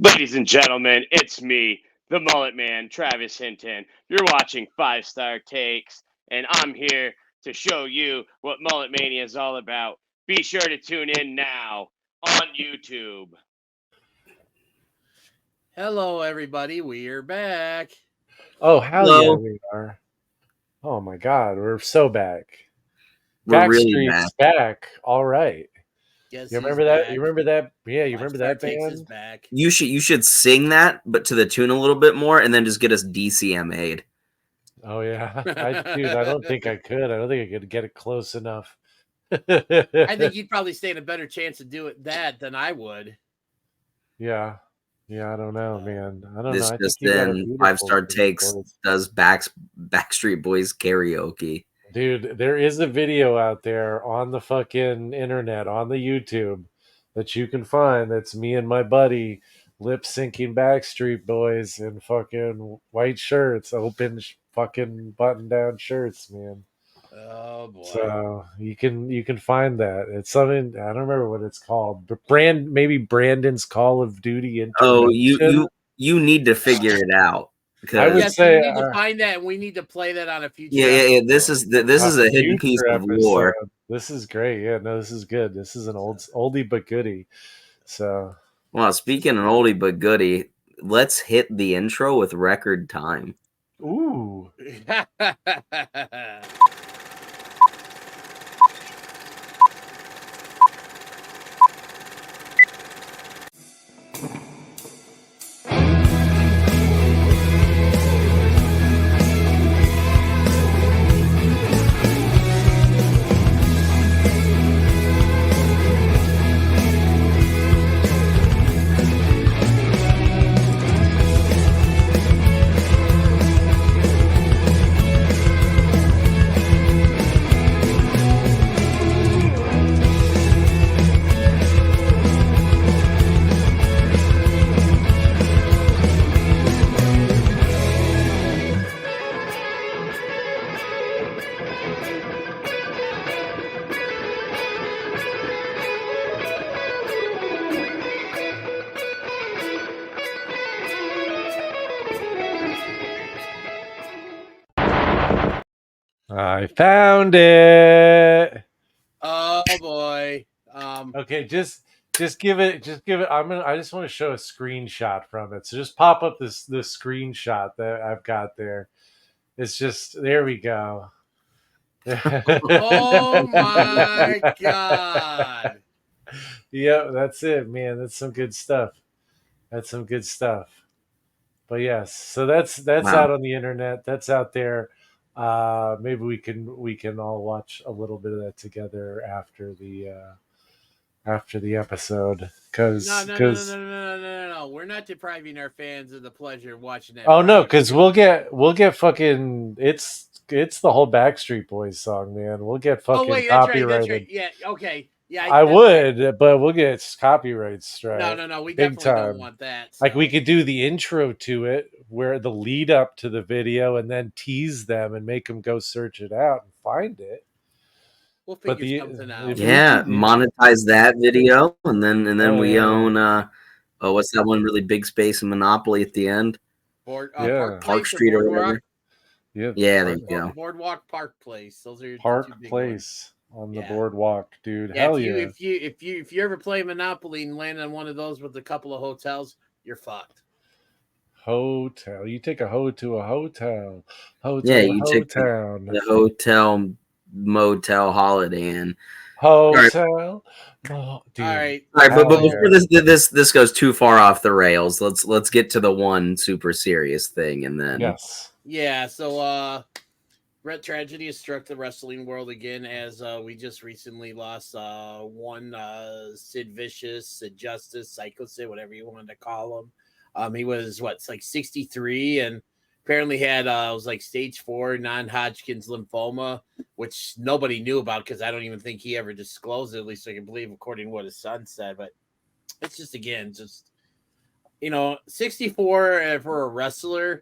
Ladies and gentlemen, it's me, the Mullet Man, Travis Hinton. You're watching Five Star Takes, and I'm here to show you what Mullet Mania is all about. Be sure to tune in now on YouTube. Hello, everybody. We're back. Oh, hell yeah, Hello. we are. Oh my God, we're so back. We're really Backstreet's back. back. All right. Guess You who's remember that? back? You remember that? Yeah, you Five remember Star that Takes is band? back. You should sing that, but to the tune a little bit more, and then just get us DCMA'd. Oh yeah. I don't think I could. I don't think I could get it close enough. I think you'd probably stand a better chance to do it that than I would. Yeah. Yeah, I don't know, man. I don't know. This I think just you got a in, beautiful 5-star takes voice. does Backstreet Boys karaoke. Dude, there is a video out there on the fucking internet, on the YouTube, that you can find. That's me and my buddy lip syncing Backstreet Boys in fucking white shirts, open fucking button down shirts, man. Oh boy. So you can find that. It's something I don't remember what it's called, but maybe Brandon's Call of Duty Oh, intervention. you need to figure it out I would Yes, say we need to find that, and we need to play that on a future. yeah. episode. This is a hidden piece future of lore. This is great. Yeah, no, this is good. This is an oldie but goodie. So, Well, speaking of oldie but goodie, let's hit the intro with record time. ooh. I found it. Oh boy. Okay, just give it. I just want to show a screenshot from it. So just pop up this screenshot that I've got there. It's just there we go. Oh my God. Yep, that's it, man. That's some good stuff. That's some good stuff. But yes, so that's Wow. out on the internet. That's out there. Maybe we can all watch a little bit of that together after the episode. Because No. We're not depriving our fans of the pleasure of watching that. oh no, because we'll get fucking it's the whole Backstreet Boys song, man. We'll get fucking That's copyrighted. right. Yeah. Okay. Yeah. I that's would, right. but we'll get copyright strike. No. We big definitely time. don't want that. Like so. we could do the intro to it, where the lead up to the video, and then tease them and make them go search it out and find it. We'll figure something out. Yeah, monetize that video, and then we own what's that one really big space in Monopoly at the end? Park Street or whatever. Yeah, there you go. Boardwalk Park Place. Those are your Park two big Place ones. on the boardwalk, dude. Yeah, Hell if you ever play Monopoly and land on one of those with a couple of hotels, you're fucked. Hotel. You take a hoe to a hotel. Yeah, you take the hotel, motel, Holiday Inn. Hotel. Dude. All right. But before this goes too far off the rails, let's get to the one super serious thing, and then yes. Yeah. So tragedy has struck the wrestling world again, as we just recently lost one Sid Vicious, Sid Justice, Psycho Sid, whatever you wanted to call him. He was 63, and apparently had was like stage 4 non-Hodgkin's lymphoma, which nobody knew about because I don't even think he ever disclosed it, at least I can believe according to what his son said. But it's just 64 for a wrestler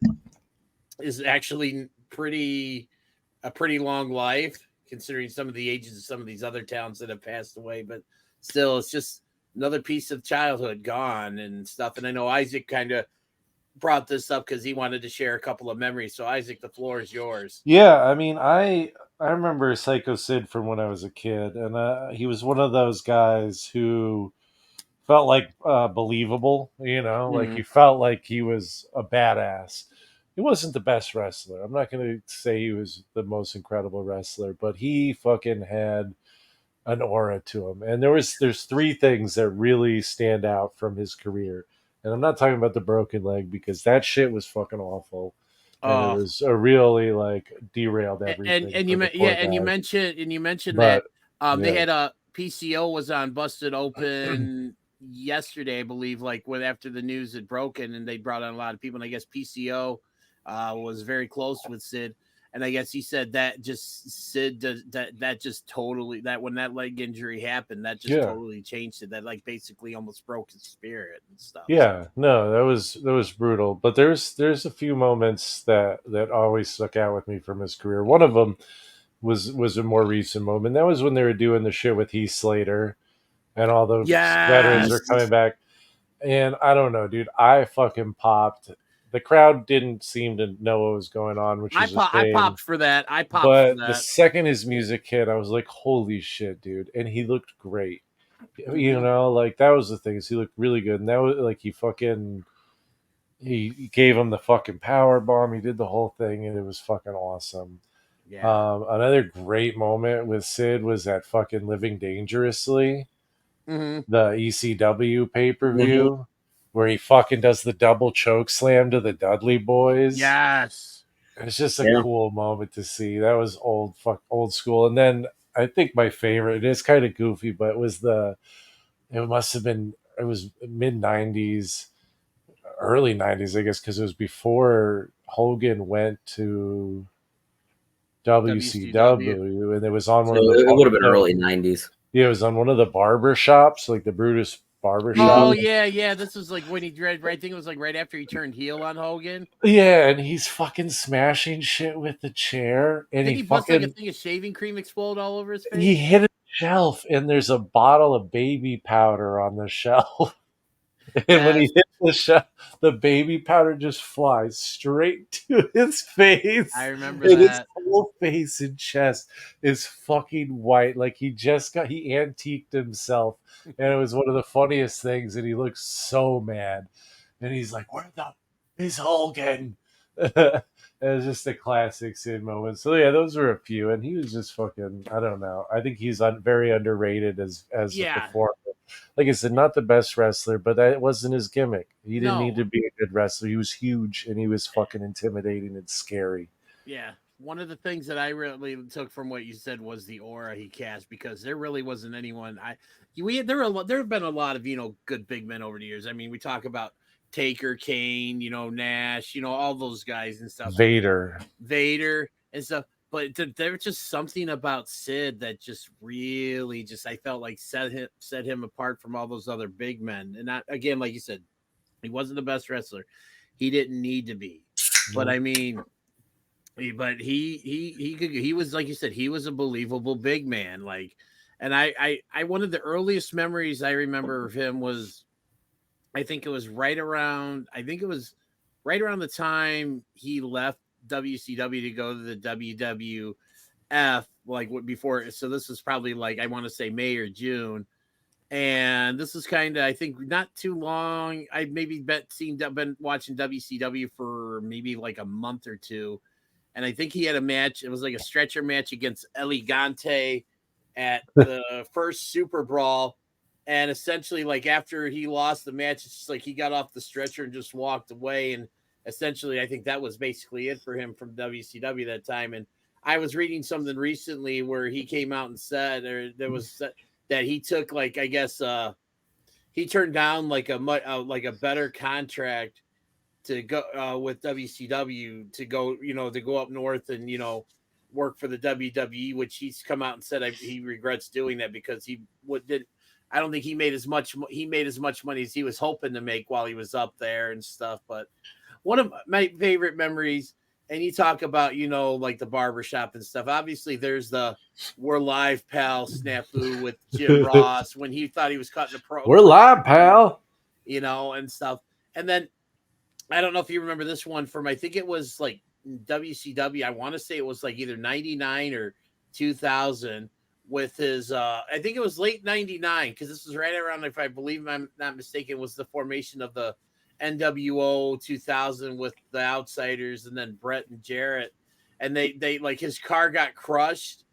is actually a pretty long life, considering some of the ages of some of these other towns that have passed away. But still, it's just another piece of childhood gone and stuff. And I know Isaac kind of brought this up because he wanted to share a couple of memories. So Isaac, the floor is yours. Yeah, I mean, I remember Psycho Sid from when I was a kid, and he was one of those guys who felt like believable. Like you felt like he was a badass. He wasn't the best wrestler. I'm not going to say he was the most incredible wrestler, but he fucking had an aura to him. And there's three things that really stand out from his career. And I'm not talking about the broken leg because that shit was fucking awful. And it was a really like derailed everything. And you mentioned But, that they had a PCO was on Busted Open yesterday, I believe, like after the news had broken, and they brought on a lot of people. And I guess PCO was very close with Sid. And I guess he said that just Sid that just totally that when that leg injury happened, that just totally changed it. That like basically almost broke his spirit and stuff. Yeah, no, that was brutal. But there's a few moments that always stuck out with me from his career. One of them was a more recent moment. That was when they were doing the shit with Heath Slater, and all the veterans are coming back. And I don't know, dude. I fucking popped. The crowd didn't seem to know what was going on, which is a shame. I popped for that. But the second his music hit, I was like, "Holy shit, dude!" And he looked great. Like that was the thing. Is he looked really good, and that was like he gave him the fucking power bomb. He did the whole thing, and it was fucking awesome. Yeah. Another great moment with Sid was that fucking Living Dangerously, the ECW pay-per-view, where he fucking does the double choke slam to the Dudley Boys. Yes. It's just a cool moment to see. That was old school. And then I think my favorite, it is kind of goofy, but it was it was mid-90s, early 90s, I guess, because it was before Hogan went to WCW, and it was on one of the. It would have been early 90s. Yeah, it was on one of the barber shops, like the Brutus barber shop. Oh yeah. This was like when he read. I think it was like right after he turned heel on Hogan. Yeah, and he's fucking smashing shit with the chair, and he bust like a thing of shaving cream explode all over his face. He hit a shelf, and there's a bottle of baby powder on the shelf. And when he hits the shelf, the baby powder just flies straight to his face. I remember that. His whole face and chest is fucking white. Like he antiqued himself. And it was one of the funniest things. And he looks so mad. And he's like, "Where is Hogan?" It was just a classic Sid moment. So yeah, those were a few. And he was just fucking, I don't know. I think he's very underrated as a performer. Like I said, not the best wrestler, but that wasn't his gimmick. He didn't need to be a good wrestler. He was huge, and he was fucking intimidating and scary. Yeah. One of the things that I really took from what you said was the aura he cast, because there really wasn't anyone. There have been a lot of good big men over the years. I mean, we talk about Taker, Kane, Nash, all those guys and stuff. Vader and stuff. But there was just something about Sid that just really I felt like set him apart from all those other big men. And again, like you said, he wasn't the best wrestler. He didn't need to be. But I mean, he was, like you said, he was a believable big man. Like, and I one of the earliest memories I remember of him was, I think it was right around the time he left WCW to go to the WWF, like before. So this was probably like, I want to say May or June. And this is kind of, I think, not too long. I maybe been watching WCW for maybe like a month or two. And I think he had a match. It was like a stretcher match against Elegante at the first Super Brawl. And essentially, like, after he lost the match, it's just like he got off the stretcher and just walked away. And essentially, I think that was basically it for him from WCW that time. And I was reading something recently where he came out and said, or there was that he took, like, I guess he turned down like a better contract to go with WCW to go, to go up north and, work for the WWE, which he's come out and said he regrets doing that because I don't think he made as much money as he was hoping to make while he was up there and stuff. But one of my favorite memories, and you talk about, like the barbershop and stuff. Obviously, there's the "We're live, pal" snafu with Jim Ross when he thought he was cutting a pro. We're live, pal. And stuff. And then I don't know if you remember this one from, I think it was like WCW. I want to say it was like either 99 or 2000 with his, I think it was late 99, because this was right around, if I believe I'm not mistaken, was the formation of the NWO 2000 with the Outsiders and then Brett and Jarrett. And they like, his car got crushed,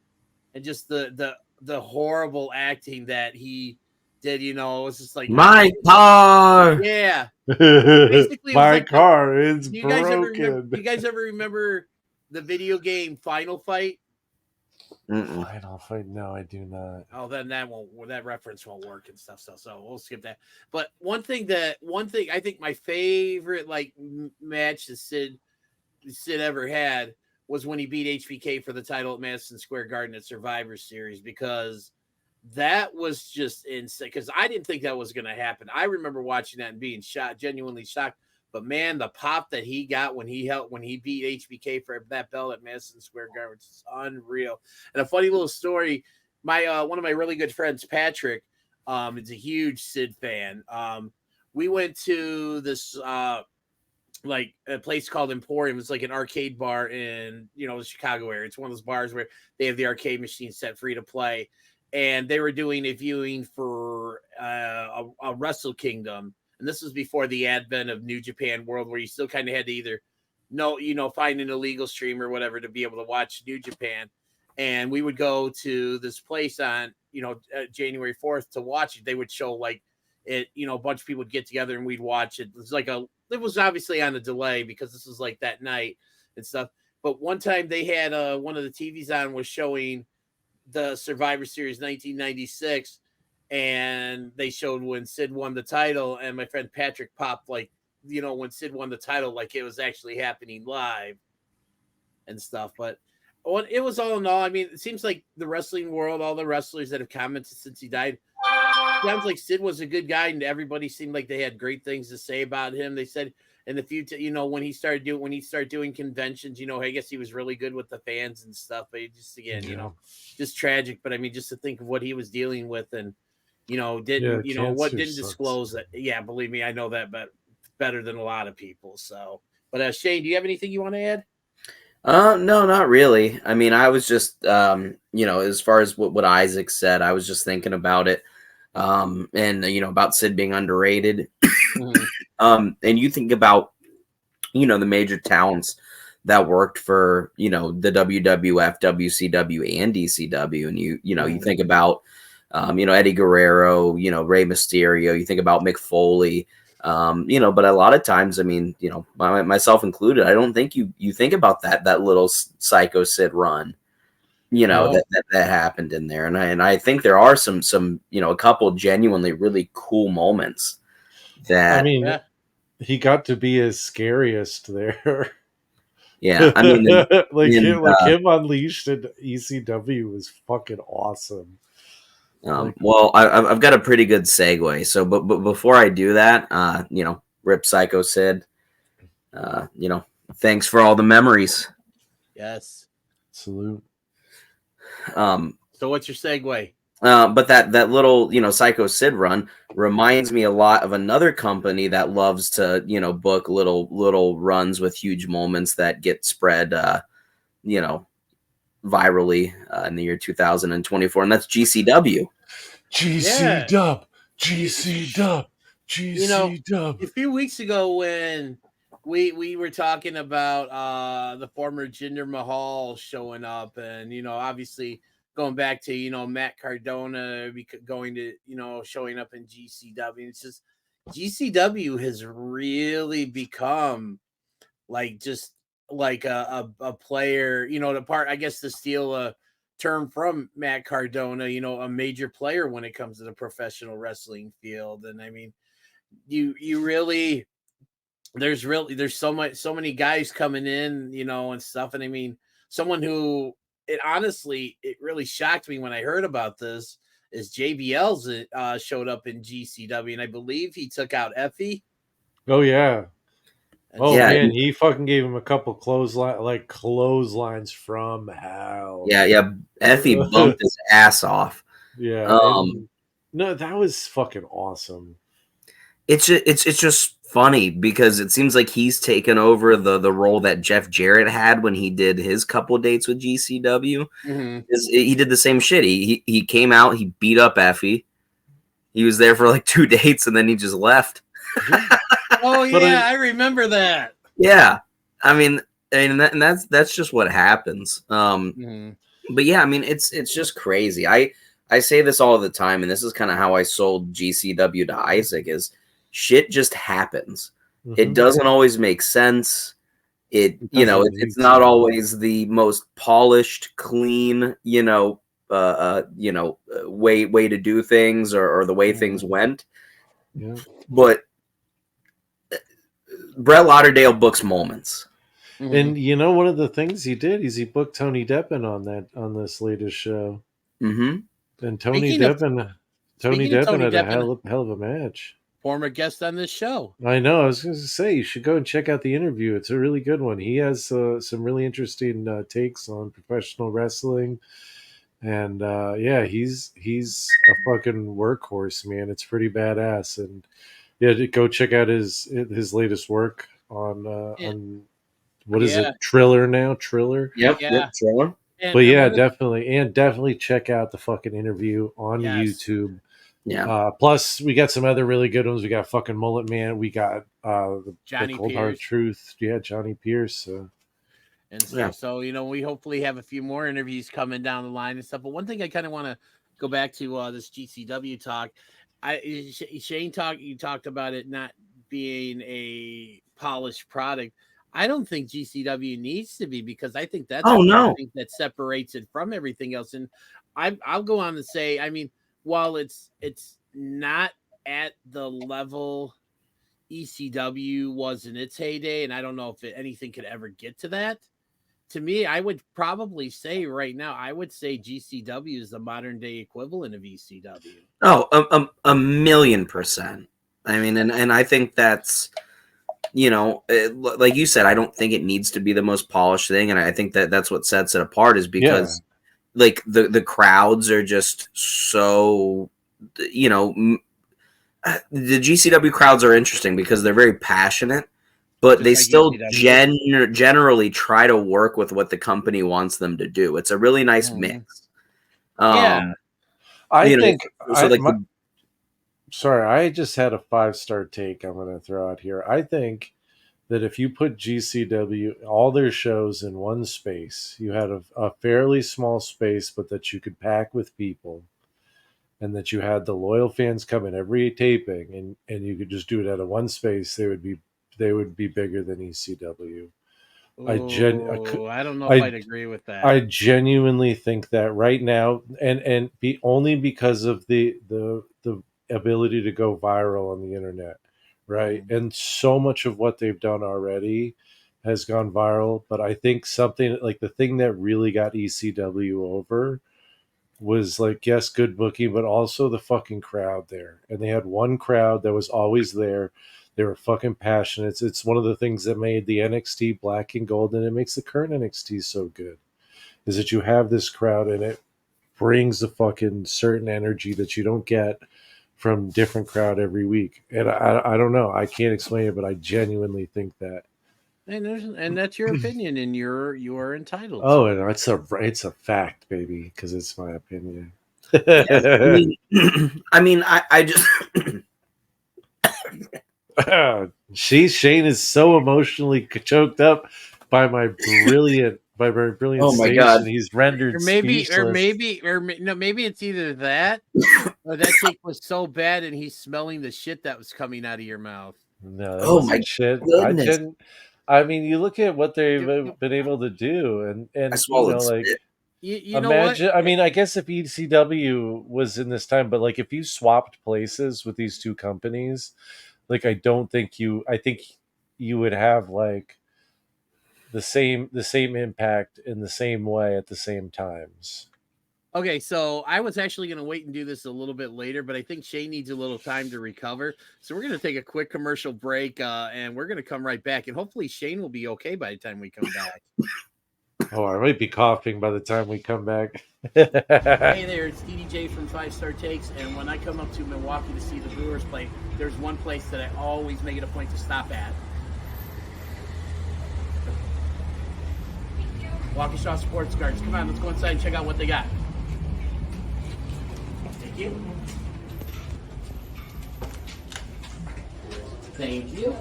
and just the horrible acting that he did, it was just like, my car. Yeah. Basically, my like car is do broken. you guys ever remember the video game Final Fight? Final Fight? No, I do not. Oh, then that reference won't work and stuff. So we'll skip that. But one thing I think my favorite like match that Sid ever had was when he beat HBK for the title at Madison Square Garden at Survivor Series, because that was just insane, because I didn't think that was going to happen. I remember watching that and being genuinely shocked. But man, the pop that he got when he beat HBK for that belt at Madison Square Garden is unreal. And a funny little story, my one of my really good friends, Patrick, is a huge Sid fan. We went to this like a place called Emporium. It's like an arcade bar in the Chicago area. It's one of those bars where they have the arcade machine set free to play. And they were doing a viewing for a Wrestle Kingdom. And this was before the advent of New Japan World, where you still kind of had to either find an illegal stream or whatever to be able to watch New Japan. And we would go to this place on, January 4th to watch it. They would show like it, a bunch of people would get together and we'd watch it. It was obviously on a delay because this was like that night and stuff. But one time they had one of the TVs on was showing the Survivor Series 1996, and they showed when Sid won the title, and my friend Patrick popped like, when Sid won the title, like it was actually happening live and stuff. But it was all in all, I mean, it seems like the wrestling world, all the wrestlers that have commented since he died, sounds like Sid was a good guy, and everybody seemed like they had great things to say about him. They said in the future, when he started doing conventions, I guess he was really good with the fans and stuff. But just again, just tragic. But I mean, just to think of what he was dealing with, and didn't disclose that. Yeah, believe me, I know that better than a lot of people. So, but Shane, do you have anything you want to add? No, not really. I mean, I was just, as far as what Isaac said, I was just thinking about it, and about Sid being underrated. And you think about, the major talents that worked for, the WWF, WCW, and ECW, and you think about, Eddie Guerrero, Rey Mysterio. You think about Mick Foley. But a lot of times, I mean, myself included, I don't think you think about that little Psycho Sid run, that happened in there. And I think there are some, a couple genuinely really cool moments that, I mean, he got to be his scariest there. Yeah. I mean, him unleashed in ECW was fucking awesome. Well, I've got a pretty good segue. So, but before I do that, rip Psycho Sid. Thanks for all the memories. Yes. Salute. So what's your segue? But that little, Psycho Sid run reminds me a lot of another company that loves to, book little runs with huge moments that get spread, virally in the year 2024, and that's GCW. GC Dub. A few weeks ago when we were talking about the former Jinder Mahal showing up, and obviously going back to Matt Cardona going to showing up in GCW. It's just GCW has really become like just like a player, I guess to steal a term from Matt Cardona, a major player when it comes to the professional wrestling field. And I mean, you really, there's so many guys coming in, and stuff. And I mean, someone who it really shocked me when I heard about this is JBL's showed up in GCW, and I believe he took out Effie. Oh yeah. Oh man, he fucking gave him a couple clotheslines from hell. Yeah. Effie bumped his ass off. Yeah. No, that was fucking awesome. It's just funny because it seems like he's taken over the role that Jeff Jarrett had when he did his couple dates with GCW. Mm-hmm. He did the same shit. He came out, he beat up Effie. He was there for like 2 dates and then he just left. Oh yeah, I remember that. Yeah, I mean that's just what happens. But yeah, I mean it's just crazy. I say this all the time, and this is kind of how I sold GCW to Isaac is shit just happens. It doesn't always make sense. It's not always the most polished, clean, way to do things or the way things went. Yeah. But Brett Lauderdale books moments. And one of the things he did is he booked Tony Deppen on this latest show. And Tony Deppen had a hell of a match. Former guest on this show. I know. I was going to say you should go and check out the interview. It's a really good one. He has some really interesting takes on professional wrestling, and he's a fucking workhorse, man. It's pretty badass. And go check out his latest work on what is it? Triller now? Triller? Yep, Triller. Definitely check out the fucking interview on YouTube. Yeah. Plus, we got some other really good ones. We got fucking Mullet Man. We got the Cold Hard Truth. Yeah, Johnny Pierce. And stuff. So, we hopefully have a few more interviews coming down the line and stuff. But one thing I kind of want to go back to this GCW talk. Shane you talked about it not being a polished product. I don't think GCW needs to be, because I think that's thing that separates it from everything else. And I'll go on to say, I mean, while it's not at the level ECW was in its heyday, and I don't know if anything could ever get to that. To me, I would probably say right now, GCW is the modern day equivalent of ECW. Oh, 1,000,000%. I mean, and I think that's, like you said, I don't think it needs to be the most polished thing. And I think that's what sets it apart is because like the crowds are just so, the GCW crowds are interesting because they're very passionate, but they still generally try to work with what the company wants them to do. It's a really nice mix. I just had a 5-star take I'm going to throw out here. I think that if you put GCW, all their shows in one space, you had a fairly small space, but that you could pack with people, and that you had the loyal fans come in every taping, and you could just do it out of one space, they would be bigger than ECW. I don't know if I'd agree with that. I genuinely think that right now, and only because of the ability to go viral on the internet, right? And so much of what they've done already has gone viral. But I think something like the thing that really got ECW over was like, yes, good booking, but also the fucking crowd there. And they had one crowd that was always there. They were fucking passionate. It's one of the things that made the NXT black and gold, and it makes the current NXT so good, is that you have this crowd and it brings the fucking certain energy that you don't get from different crowd every week. And I don't know. I can't explain it, but I genuinely think that. And that's your opinion, and you're entitled. Oh, and it's a fact, baby, because it's my opinion. I just. Shane is so emotionally choked up by my brilliant oh my God, he's rendered maybe it's either that or that take was so bad and he's smelling the shit that was coming out of your mouth. No, oh my shit. Goodness. I mean, you look at what they've been able to do, and I swallowed imagine. I mean, I guess if ECW was in this time, but like if you swapped places with these two companies, like I think you would have like the same impact in the same way at the same times. Okay, so I was actually going to wait and do this a little bit later, but I think Shane needs a little time to recover. So we're going to take a quick commercial break, and we're going to come right back. And hopefully Shane will be okay by the time we come back. Oh, I might be coughing by the time we come back. Hey there, it's DDJ from 5 Star Takes, and when I come up to Milwaukee to see the Brewers play, there's one place that I always make it a point to stop at. Waukesha Sports Cards. Come on, let's go inside and check out what they got. Thank you. Thank you.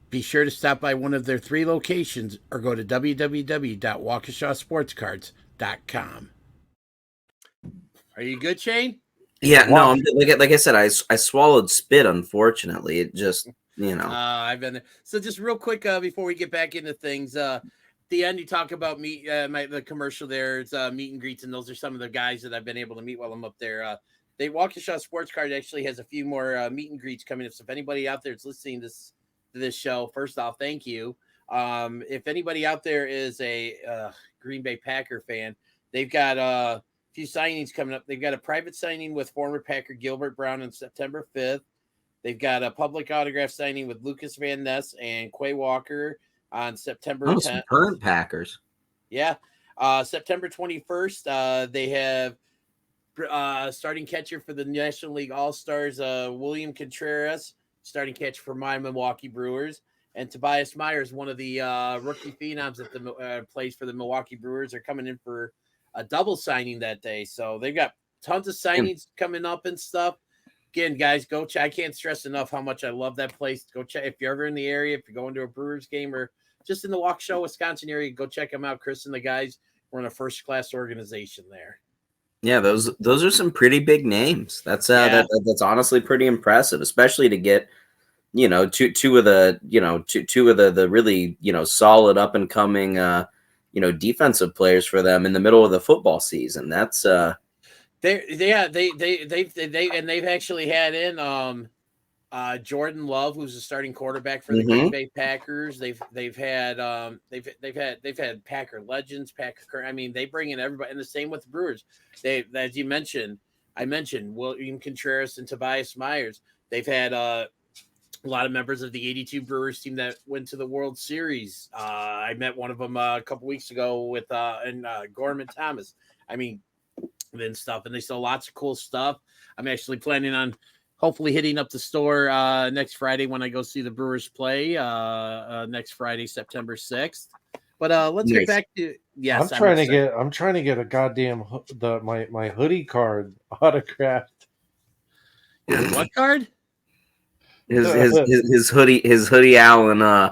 Be sure to stop by one of their 3 locations or go to www.waukeshasportscards.com. Are you good, Shane? Yeah, no, like I said, I swallowed spit, unfortunately. It just, I've been there. So just real quick before we get back into things, at the end you talk about the commercial there. It's meet and greets, and those are some of the guys that I've been able to meet while I'm up there. The Waukesha Sports Card actually has a few more meet and greets coming up. So if anybody out there is listening to this show, first off, thank you. If anybody out there is a Green Bay Packer fan, they've got a few signings coming up. They've got a private signing with former Packer Gilbert Brown on September 5th. They've got a public autograph signing with Lucas Van Ness and Quay Walker on September 10th. Some current Packers. Yeah. September 21st, they have starting catcher for the National League All-Stars, William Contreras, starting catcher for my Milwaukee Brewers, and Tobias Myers, one of the rookie phenoms that plays for the Milwaukee Brewers, are coming in for a double signing that day. So they've got tons of signings coming up and stuff. Again, guys, go check. I can't stress enough how much I love that place. Go check if you're ever in the area, if you're going to a Brewers game or just in the Waukesha, Wisconsin area, go check them out. Chris and the guys were in a first-class organization there. Yeah, those are some pretty big names. That's that's honestly pretty impressive, especially to get two of the really solid up and coming defensive players for them in the middle of the football season. That's they've actually had in Jordan Love, who's the starting quarterback for the Green Bay Packers. They've had Packer legends, they bring in everybody, and the same with the Brewers. As you mentioned, I mentioned William Contreras and Tobias Myers. They've had a lot of members of the '82 Brewers team that went to the World Series. I met one of them a couple weeks ago with Gorman Thomas. And stuff, and they sell lots of cool stuff. I'm actually planning on hopefully hitting up the store next Friday when I go see the Brewers play next Friday, September 6th. But let's get back to I'm trying to get a goddamn my hoodie card autographed. What card? His hoodie Allen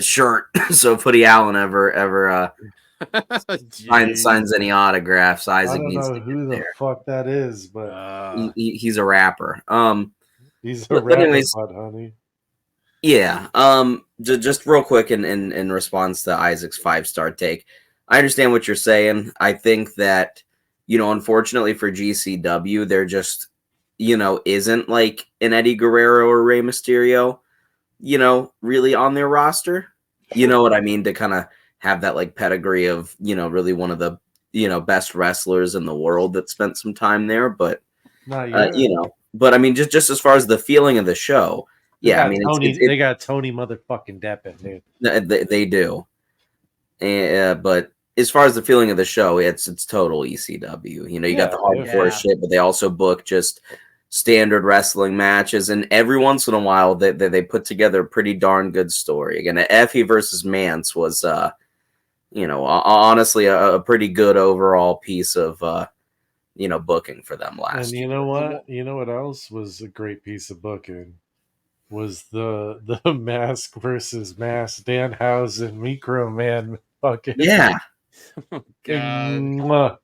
shirt. So if Hoodie Allen ever signs any autographs, Isaac needs to get who the fuck that is, but he's a rapper. He's a rapper, anyways, honey. Yeah. Just real quick in response to Isaac's 5-star take, I understand what you're saying. I think that unfortunately for GCW, there just isn't like an Eddie Guerrero or Rey Mysterio, really on their roster. You know what I mean? To kind of have that like pedigree of, really one of the, best wrestlers in the world that spent some time there. But, but just as far as the feeling of the show, they got Tony motherfucking Deppen, dude. They do. But as far as the feeling of the show, it's total ECW. You got the hardcore shit, but they also book just standard wrestling matches, and every once in a while they put together a pretty darn good story. Again, Effie versus Mance was honestly a pretty good overall piece of booking for them last And year. you know what? You know what else was a great piece of booking? Was the Mask versus Mask Danhausen Micro Man fucking Yeah. God.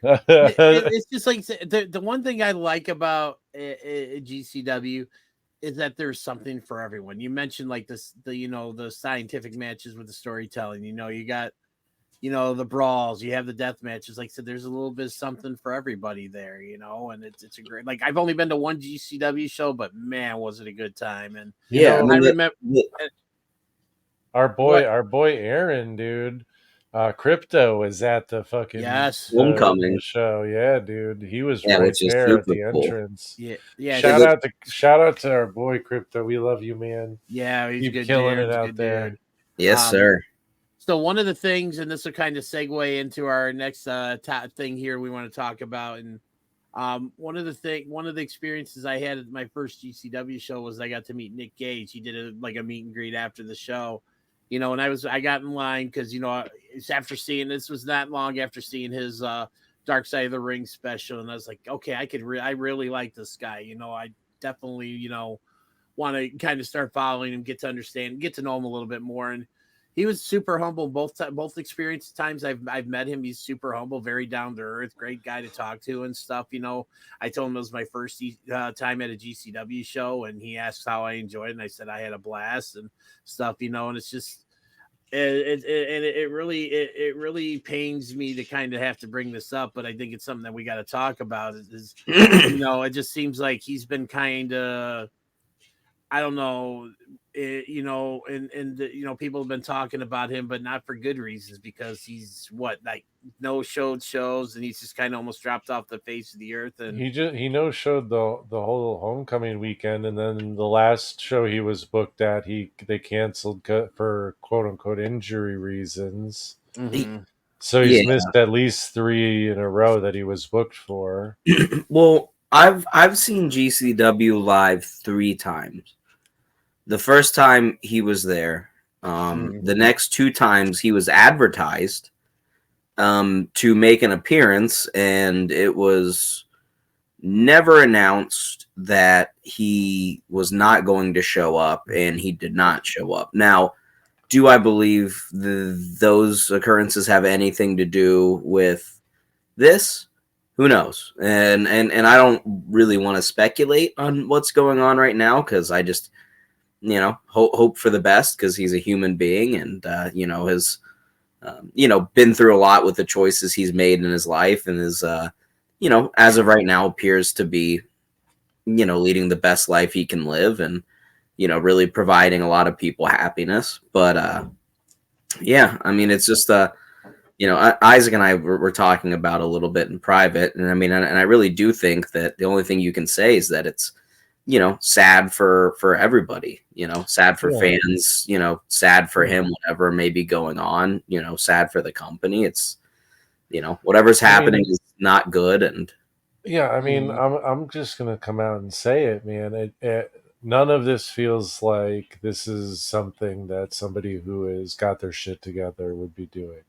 It's just like the one thing I like about GCW is that there's something for everyone. You mentioned like the scientific matches with the storytelling. You got the brawls, you have the death matches. Like I said, there's a little bit of something for everybody there, and it's a great. Like I've only been to one GCW show, but man, was it a good time! And I remember our boy Aaron, dude. Crypto was at the fucking Homecoming show. Yeah, dude. He was which right is there at the super cool. entrance. Yeah. Shout out to our boy Crypto. We love you, man. Yeah, he's Keep good. killing Dude. it out there. Dude. Yes, sir. So one of the things, and this will kind of segue into our next thing here we want to talk about, and one of the experiences I had at my first GCW show was I got to meet Nick Gage. He did a meet and greet after the show, and I got in line because it's after seeing this was not long after seeing his Dark Side of the Ring special, and I was like, okay, I really like this guy. I definitely want to kind of start following him, get to know him a little bit more. And he was super humble both experience times I've met him. He's super humble, very down to earth, great guy to talk to and stuff. I told him it was my first time at a GCW show, and he asked how I enjoyed it, and I said I had a blast and stuff. And it's just it really pains me to kind of have to bring this up, but I think it's something that we got to talk about. It just seems like he's been kind of, I don't know, people have been talking about him, but not for good reasons, because he's no showed shows, and he's just kind of almost dropped off the face of the earth. And he no showed the whole homecoming weekend, and then the last show he was booked at, they canceled for quote unquote injury reasons. Mm-hmm. So he's missed at least 3 in a row that he was booked for. Well, I've seen GCW live 3 times. The first time he was there. The next 2 times he was advertised to make an appearance, and it was never announced that he was not going to show up, and he did not show up. Now, do I believe those occurrences have anything to do with this? Who knows? And I don't really want to speculate on what's going on right now, because I just hope for the best, because he's a human being, and has been through a lot with the choices he's made in his life, and is as of right now appears to be leading the best life he can live, and really providing a lot of people happiness. But I mean, it's just Isaac and I were talking about a little bit in private, and I mean, and I really do think that the only thing you can say is that it's sad for everybody, sad for fans, sad for him, whatever may be going on, sad for the company. It's, whatever's happening is not good. And I mean, I'm just going to come out and say it, man. None of this feels like this is something that somebody who has got their shit together would be doing.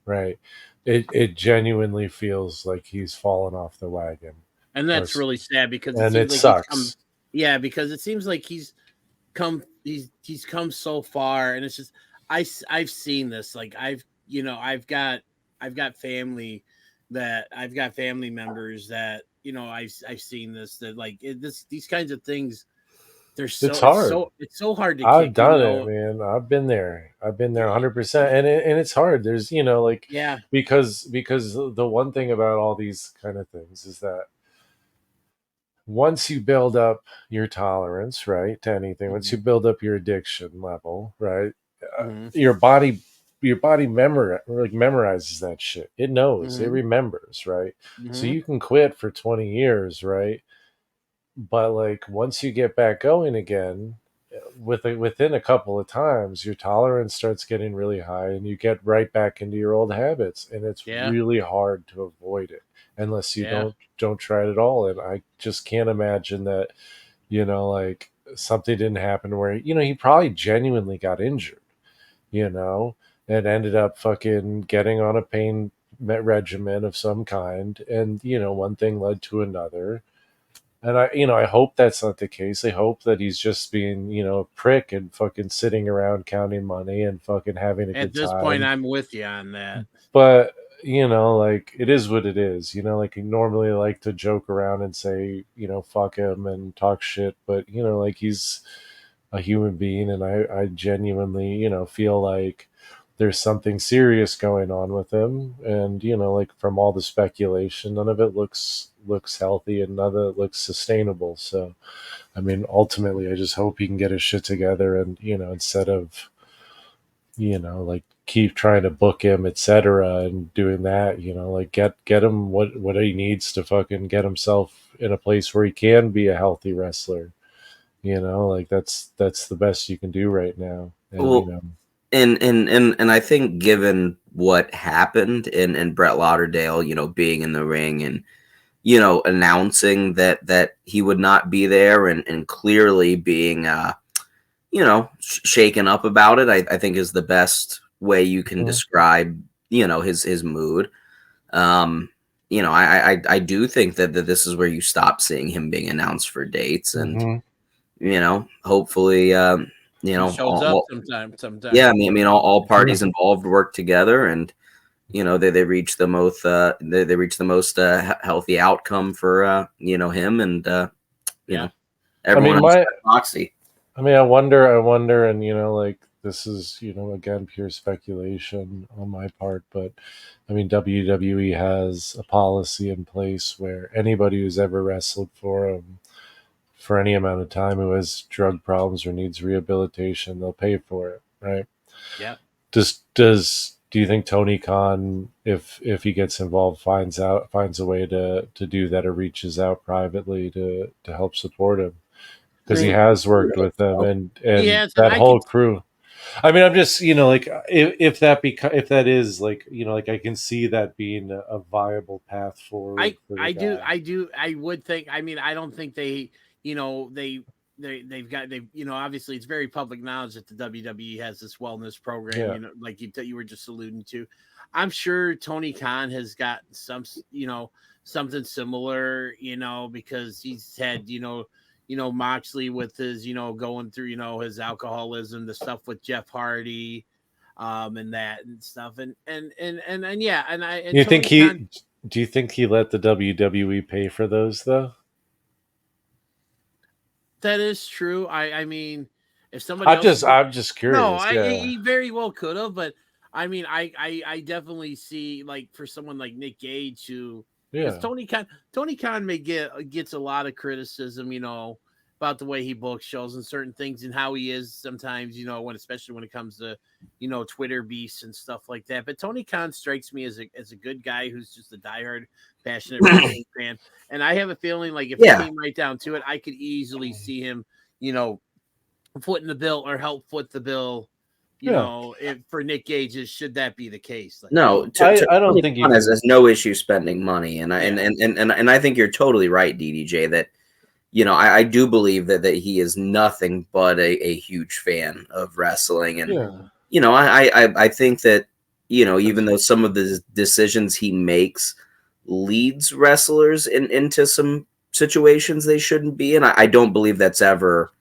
Right. It genuinely feels like he's fallen off the wagon. And that's really sad, because it sucks. Because it seems like he's come so far, and it's just I've seen this. Like I've got family members that I've seen this, that like these kinds of things. It's hard. It's so hard to. I've done it, man. I've been there 100%, and it's hard. There's because the one thing about all these kind of things is that once you build up your tolerance, right, to anything, once you build up your addiction level, right, your body memorizes that shit. It knows, it remembers, right? So you can quit for 20 years, right? But like once you get back going again, within a couple of times, your tolerance starts getting really high, and you get right back into your old habits, and it's really hard to avoid it unless you don't try it at all. And I just can't imagine that, like something didn't happen where he probably genuinely got injured, and ended up fucking getting on a pain regimen of some kind, and one thing led to another. And I hope that's not the case. I hope that he's just being, a prick and fucking sitting around counting money and fucking having a good time. At this point, I'm with you on that. But, like, it is what it is. Like, you normally like to joke around and say, fuck him and talk shit. But, like, he's a human being. And I genuinely, feel like there's something serious going on with him. And, like, from all the speculation, none of it looks healthy and none of it looks sustainable. So, I mean, ultimately, I just hope he can get his shit together and, instead of, like keep trying to book him, etc., and doing that, like get him what he needs to fucking get himself in a place where he can be a healthy wrestler. Like that's the best you can do right now. And, well, and I think given what happened and Brett Lauderdale, being in the ring and announcing that he would not be there and clearly being shaken up about it, I think is the best way you can describe his mood. I do think that this is where you stop seeing him being announced for dates, and hopefully he shows up sometime. Yeah, I mean all parties involved work together, and they reach the most healthy outcome for him and everyone else. Moxie. I mean, I wonder, and like this is again pure speculation on my part, but I mean WWE has a policy in place where anybody who's ever wrestled for them for any amount of time who has drug problems or needs rehabilitation, they'll pay for it, right? Yeah. Do you think Tony Khan, if he gets involved, finds a way to do that or reaches out privately to help support him? Because he has worked with them and that whole crew. I mean, I'm just like if that is like like I can see that being a viable path forward. I would think. I mean, I don't think they've got obviously it's very public knowledge that the WWE has this wellness program. Like you were just alluding to. I'm sure Tony Khan has got something similar. Because he's had Moxley with his, going through, his alcoholism, the stuff with Jeff Hardy, and that and stuff. And yeah. And do you think he let the WWE pay for those though? That is true. I mean, if somebody I'm just curious. No, he very well could have, but I mean, I definitely see, like, for someone like Nick Gage who, because Tony Khan gets a lot of criticism, about the way he books shows and certain things and how he is sometimes, especially when it comes to, Twitter beasts and stuff like that. But Tony Khan strikes me as a good guy who's just a diehard, passionate wrestling fan. And I have a feeling like if it came right down to it, I could easily see him, footing the bill or help foot the bill. For Nick Gage, should that be the case? Like, no, I don't think he has no issue spending money, and I think you're totally right, DDJ, that I do believe that he is nothing but a huge fan of wrestling, and I think that even though some of the decisions he makes leads wrestlers into some situations they shouldn't be in, I don't believe that's ever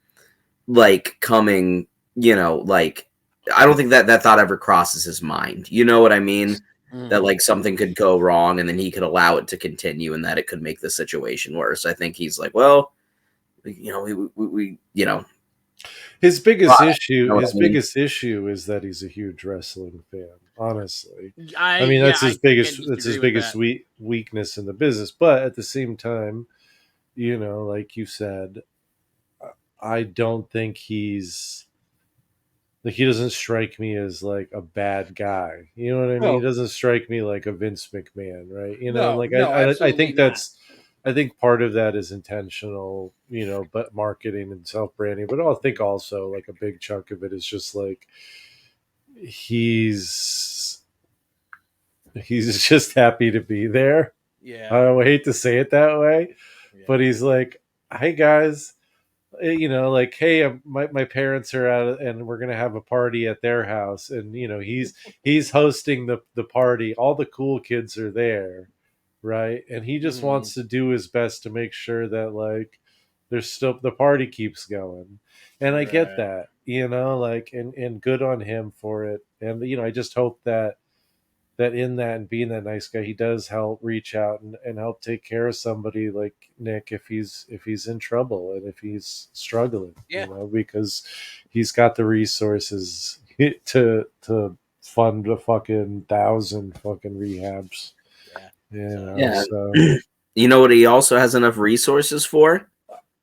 like coming, like. I don't think that thought ever crosses his mind. You know what I mean? That like something could go wrong and then he could allow it to continue and that it could make the situation worse. I think he's like, well, we his biggest issue is that he's a huge wrestling fan. Honestly, I mean that's his biggest weakness in the business. But at the same time, like you said, I don't think he's. Like, he doesn't strike me as like a bad guy. You know what I mean? He doesn't strike me like a Vince McMahon, right? I think part of that is intentional, but marketing and self-branding. But I think also like a big chunk of it is just like he's just happy to be there. Yeah. I hate to say it that way, but he's like, "Hey guys, like, hey, my parents are out and we're gonna have a party at their house," and he's hosting the party. All the cool kids are there, right? And he just wants to do his best to make sure that like there's still the party keeps going. And I get that, like, and good on him for it. And I just hope that in that and being that nice guy, he does help reach out and help take care of somebody like Nick if he's in trouble and if he's struggling, because he's got the resources to fund a fucking 1,000 fucking rehabs. So. You know what he also has enough resources for?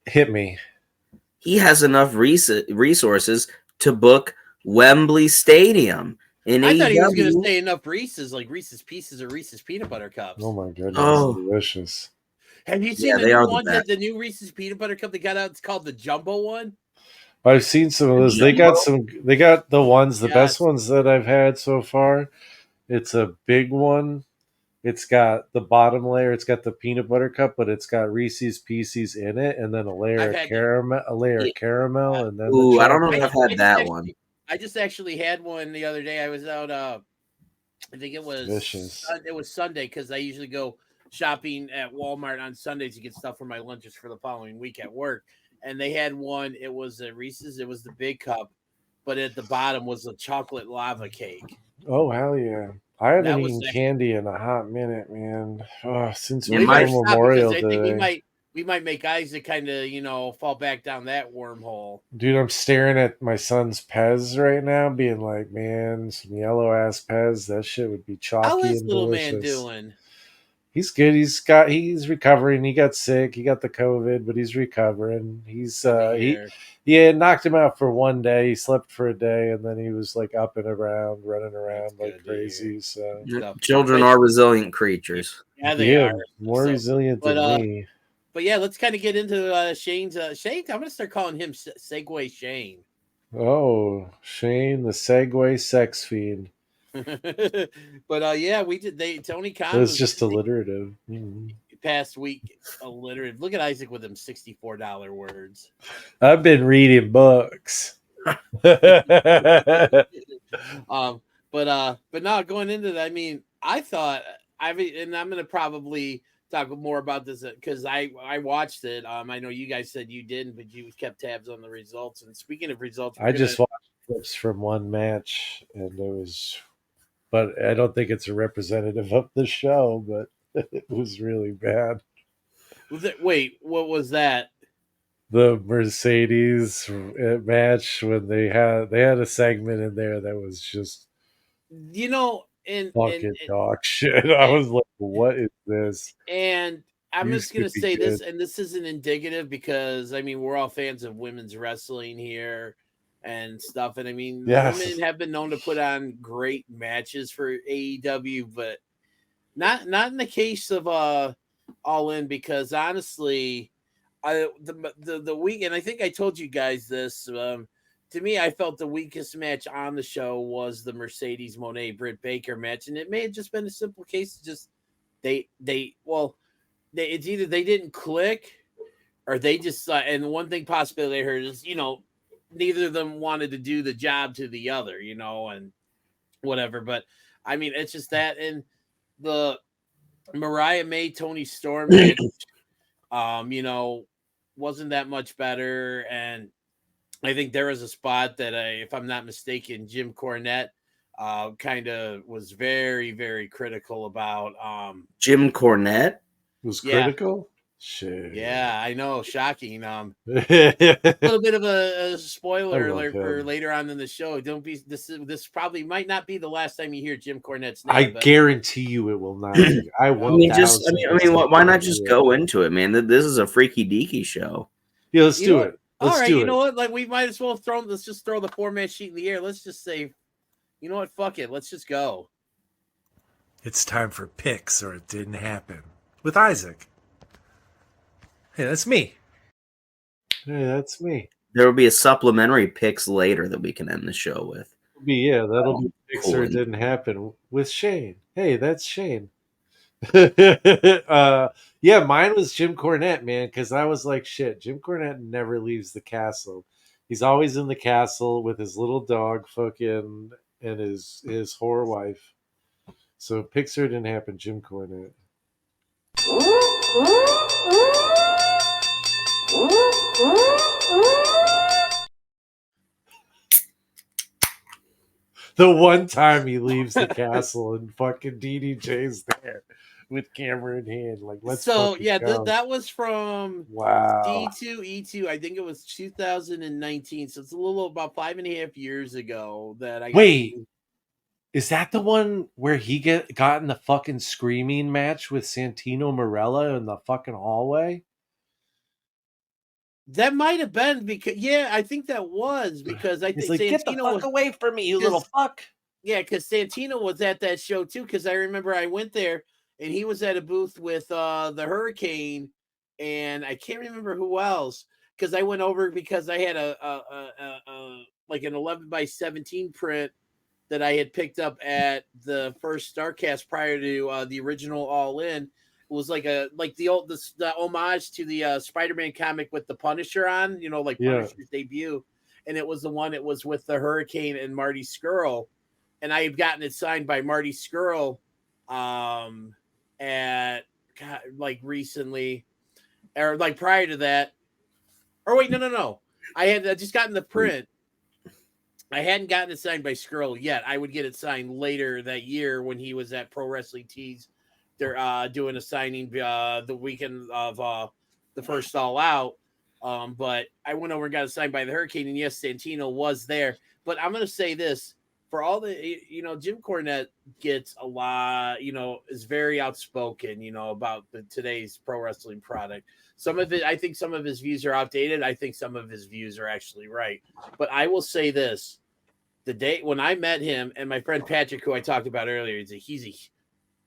Hit me. He has enough resources to book Wembley Stadium. I thought he was going to say enough Reese's, like Reese's Pieces or Reese's Peanut Butter Cups. Oh my goodness, delicious! Have you seen the new one, the new Reese's Peanut Butter Cup they got out? It's called the Jumbo one. I've seen some of those. They got the ones, the best ones that I've had so far. It's a big one. It's got the bottom layer. It's got the peanut butter cup, but it's got Reese's Pieces in it, and then a layer of caramel, and then I don't know if I've had that one. I just actually had one the other day. I was out. I think it was vicious. It was Sunday because I usually go shopping at Walmart on Sundays to get stuff for my lunches for the following week at work. And they had one. It was a Reese's. It was the big cup, but at the bottom was a chocolate lava cake. Oh hell yeah! I haven't eaten candy in a hot minute, man. Since Memorial Day. We might make Isaac kind of, fall back down that wormhole. Dude, I'm staring at my son's Pez right now, being like, man, some yellow ass Pez. That shit would be chalky. How is and little delicious. Man doing? He's good. He's recovering. He got sick. He got the COVID, but he's recovering. He's he knocked him out for one day. He slept for a day, and then he was like up and around, running around like crazy. So children are resilient creatures. Yeah, they are more resilient than me. But yeah, let's kind of get into Shane's. Shane, I'm going to start calling him Segway Shane. Oh, Shane, the Segway sex fiend. But yeah, we did. Tony Khan was just alliterative. Past week, alliterative. Look at Isaac with them $64 words. I've been reading books. But now going into that, I mean, I thought and I'm going to probably talk more about this because I watched it. I know you guys said you didn't, but you kept tabs on the results. And speaking of results, I just watched clips from one match, and but I don't think it's a representative of the show. But it was really bad. Wait, what was that? The Mercedes match when they had a segment in there that was just fucking dog shit. I was like, what is this? And I'm just going to say this, and this isn't indicative because, I mean, we're all fans of women's wrestling here and stuff. And, I mean, women have been known to put on great matches for AEW, but not in the case of All In because, honestly, the week, and I think I told you guys this, to me, I felt the weakest match on the show was the Mercedes Moné Britt Baker match, and it may have just been a simple case of just it's either they didn't click or they just and one thing possibly they heard is neither of them wanted to do the job to the other, and whatever. But I mean, it's just that, and the Mariah May Tony Storm match, wasn't that much better, and I think there was a spot that, if I'm not mistaken, Jim Cornette kind of was very, very critical about. Jim Cornette was critical? Shit. Yeah, I know. Shocking. A little bit of a spoiler alert for later on in the show. Don't be this probably might not be the last time you hear Jim Cornette's name. I guarantee you it will not be. Why not just go into it, man? This is a freaky deaky show. Yeah, let's do it. All right, you know what? Like we might as well let's just throw the 4-man sheet in the air. Let's just say, you know what? Fuck it. Let's just go. It's time for picks or it didn't happen with Isaac. Hey, that's me. Hey, that's me. There will be a supplementary picks later that we can end the show with. That'll be Pixar. Cool. It didn't happen with Shane. Hey, that's Shane. Yeah, mine was Jim Cornette, man, because I was like, shit, Jim Cornette never leaves the castle. He's always in the castle with his little dog fucking and his whore wife. So Pixar didn't happen, Jim Cornette. The one time he leaves the castle and fucking DDJ's there with camera in hand, like let's. So yeah, go. that was from D2E2. I think it was 2019. So it's a little about 5.5 years ago that I. Wait, is that the one where he got in the fucking screaming match with Santino Marella in the fucking hallway? That might have been because I think that was because I think like, get the fuck away from me, you little fuck. Yeah, because Santino was at that show too. Because I remember I went there and he was at a booth with the Hurricane, and I can't remember who else. Because I went over because I had a like an 11x17 print that I had picked up at the first Starcast prior to the original All In. It was like the homage to the Spider-Man comic with the Punisher on, like Punisher's debut, and it was the one. It was with the Hurricane and Marty Scurll, and I had gotten it signed by Marty Scurll, recently, or like prior to that. Or wait, no. I had just gotten the print. I hadn't gotten it signed by Scurll yet. I would get it signed later that year when he was at Pro Wrestling Tees. They're doing a signing the weekend of the first All Out. But I went over and got it signed by the Hurricane, and yes, Santino was there. But I'm going to say this. For all the, Jim Cornette gets a lot, is very outspoken, about today's pro wrestling product. Some of it, I think some of his views are outdated. I think some of his views are actually right. But I will say this. The day when I met him and my friend Patrick, who I talked about earlier,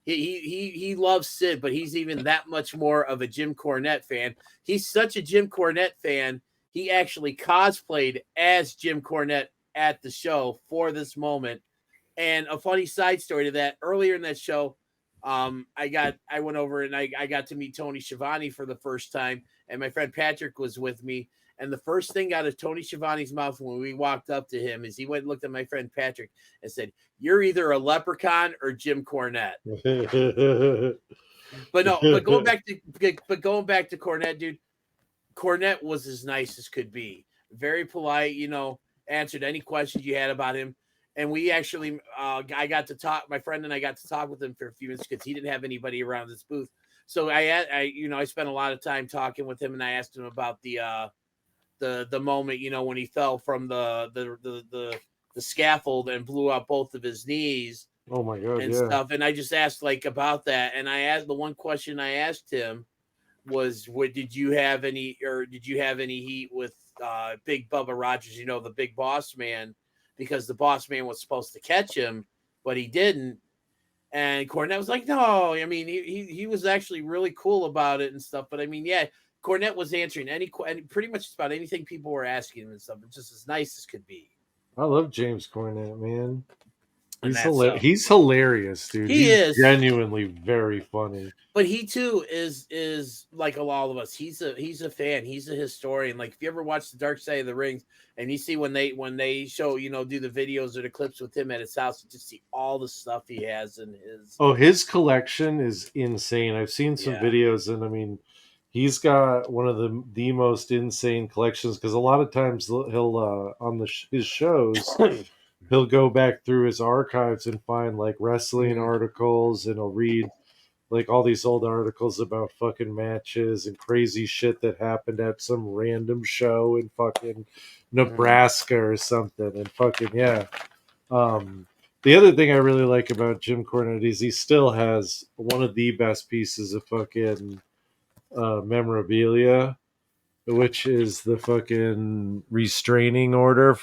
he loves Sid, but he's even that much more of a Jim Cornette fan. He's such a Jim Cornette fan. He actually cosplayed as Jim Cornette at the show for this moment. And a funny side story to that, earlier in that show, I went over and I got to meet Tony Schiavone for the first time, and my friend Patrick was with me. And the first thing out of Tony Schiavone's mouth when we walked up to him is he went and looked at my friend Patrick and said, "You're either a leprechaun or Jim Cornette." But going back to Cornette, dude, Cornette was as nice as could be. Very polite, answered any questions you had about him. And we actually, I got to talk, my friend and I got to talk with him for a few minutes because he didn't have anybody around this booth. So I spent a lot of time talking with him, and I asked him about the moment, when he fell from the scaffold and blew out both of his knees. Oh my God. And stuff. And I just asked about that. And the one question I asked him was, did you have any heat with Big Bubba Rogers, the big boss man, because the boss man was supposed to catch him, but he didn't. And Cornette was like, no, I mean, he was actually really cool about it and stuff. But I mean, yeah, Cornette was answering pretty much about anything people were asking him and stuff. It's just as nice as could be. I love James Cornette, man. He's hilarious, dude. He's genuinely very funny. But he too is like all of us. He's a fan. He's a historian. Like if you ever watch The Dark Side of the Ring, and you see when they show do the videos or the clips with him at his house, you just see all the stuff he has in his. Oh, his collection is insane. I've seen some videos, and I mean, he's got one of the most insane collections because a lot of times he'll on his shows. He'll go back through his archives and find like wrestling articles, and he'll read like all these old articles about fucking matches and crazy shit that happened at some random show in fucking Nebraska or something. And fucking the other thing I really like about Jim Cornette is he still has one of the best pieces of fucking memorabilia, which is the fucking restraining order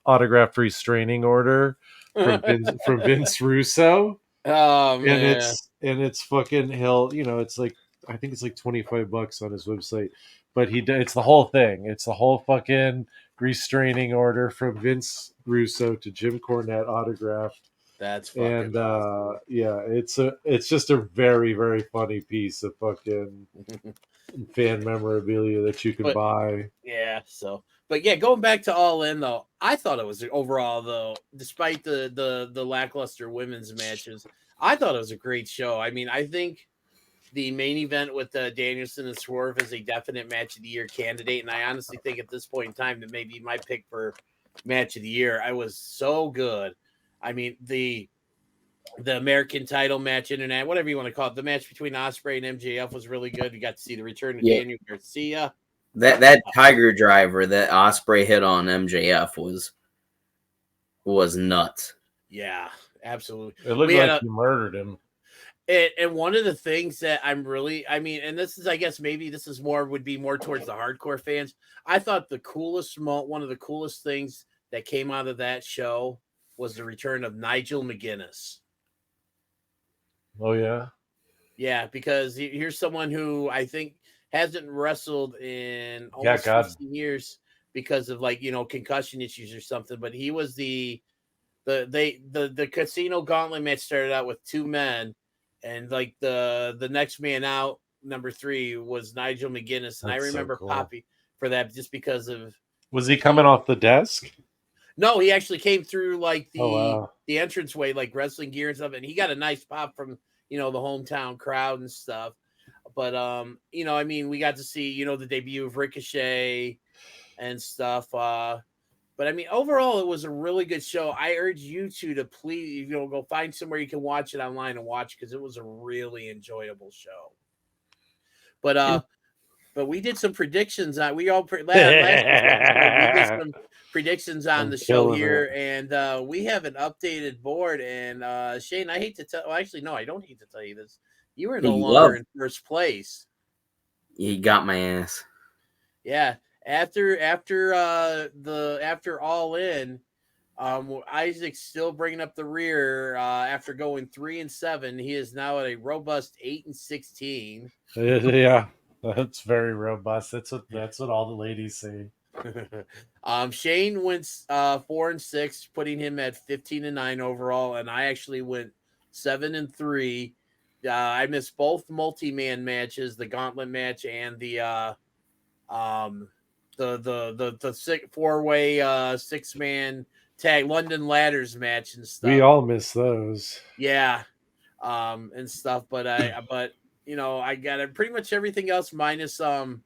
autographed restraining order from Vince Russo. Oh man. And it's fucking hell, it's like I think it's like $25 on his website. But it's the whole thing. It's the whole fucking restraining order from Vince Russo to Jim Cornette autographed. That's fucking awesome. Yeah, it's just a very, very funny piece of fucking fan memorabilia that you can buy. Yeah, but yeah, going back to All In though, I thought it was overall though, despite the lackluster women's matches, I thought it was a great show. I mean, I think the main event with Danielson and Swerve is a definite match of the year candidate, and I honestly think at this point in time that maybe my pick for match of the year. I was so good. I mean, the American title match, internet, whatever you want to call it, the match between Ospreay and MJF was really good. You got to see the return of Daniel Garcia. That Tiger Driver that Ospreay hit on MJF was nuts. Yeah, absolutely. It looked like he murdered him. And one of the things that I'm really, I mean, and this is, I guess maybe this is would be more towards the hardcore fans. I thought one of the coolest things that came out of that show was the return of Nigel McGuinness. Oh, yeah? Yeah, because here's someone who I think hasn't wrestled in almost 15 years because of concussion issues or something. But he was the Casino Gauntlet match started out with 2 men, and the next man out, number 3, was Nigel McGuinness. And I remember Poppy for that just because of. Was he coming off the desk? No, he actually came through the entranceway, like wrestling gear and stuff, and he got a nice pop from the hometown crowd and stuff. But I mean, we got to see the debut of Ricochet and stuff. But I mean, overall, it was a really good show. I urge you to please go find somewhere you can watch it online and watch, because it was a really enjoyable show. But we did some predictions. Last we did some predictions on the show here, and we have an updated board. And Shane, I hate to tell. Well, actually, no, I don't hate to tell you this. You were no longer in first place. You got my ass. Yeah, after All In, Isaac's still bringing up the rear. After going 3-7, he is now at a robust 8-16. Yeah. That's very robust. That's what all the ladies say. Shane went 4-6, putting him at 15-9 overall, and I actually went 7-3. I missed both multi-man matches, the gauntlet match and the 4-way 6-man tag London Ladders match and stuff. We all miss those. Yeah, and stuff. But I got pretty much everything else minus what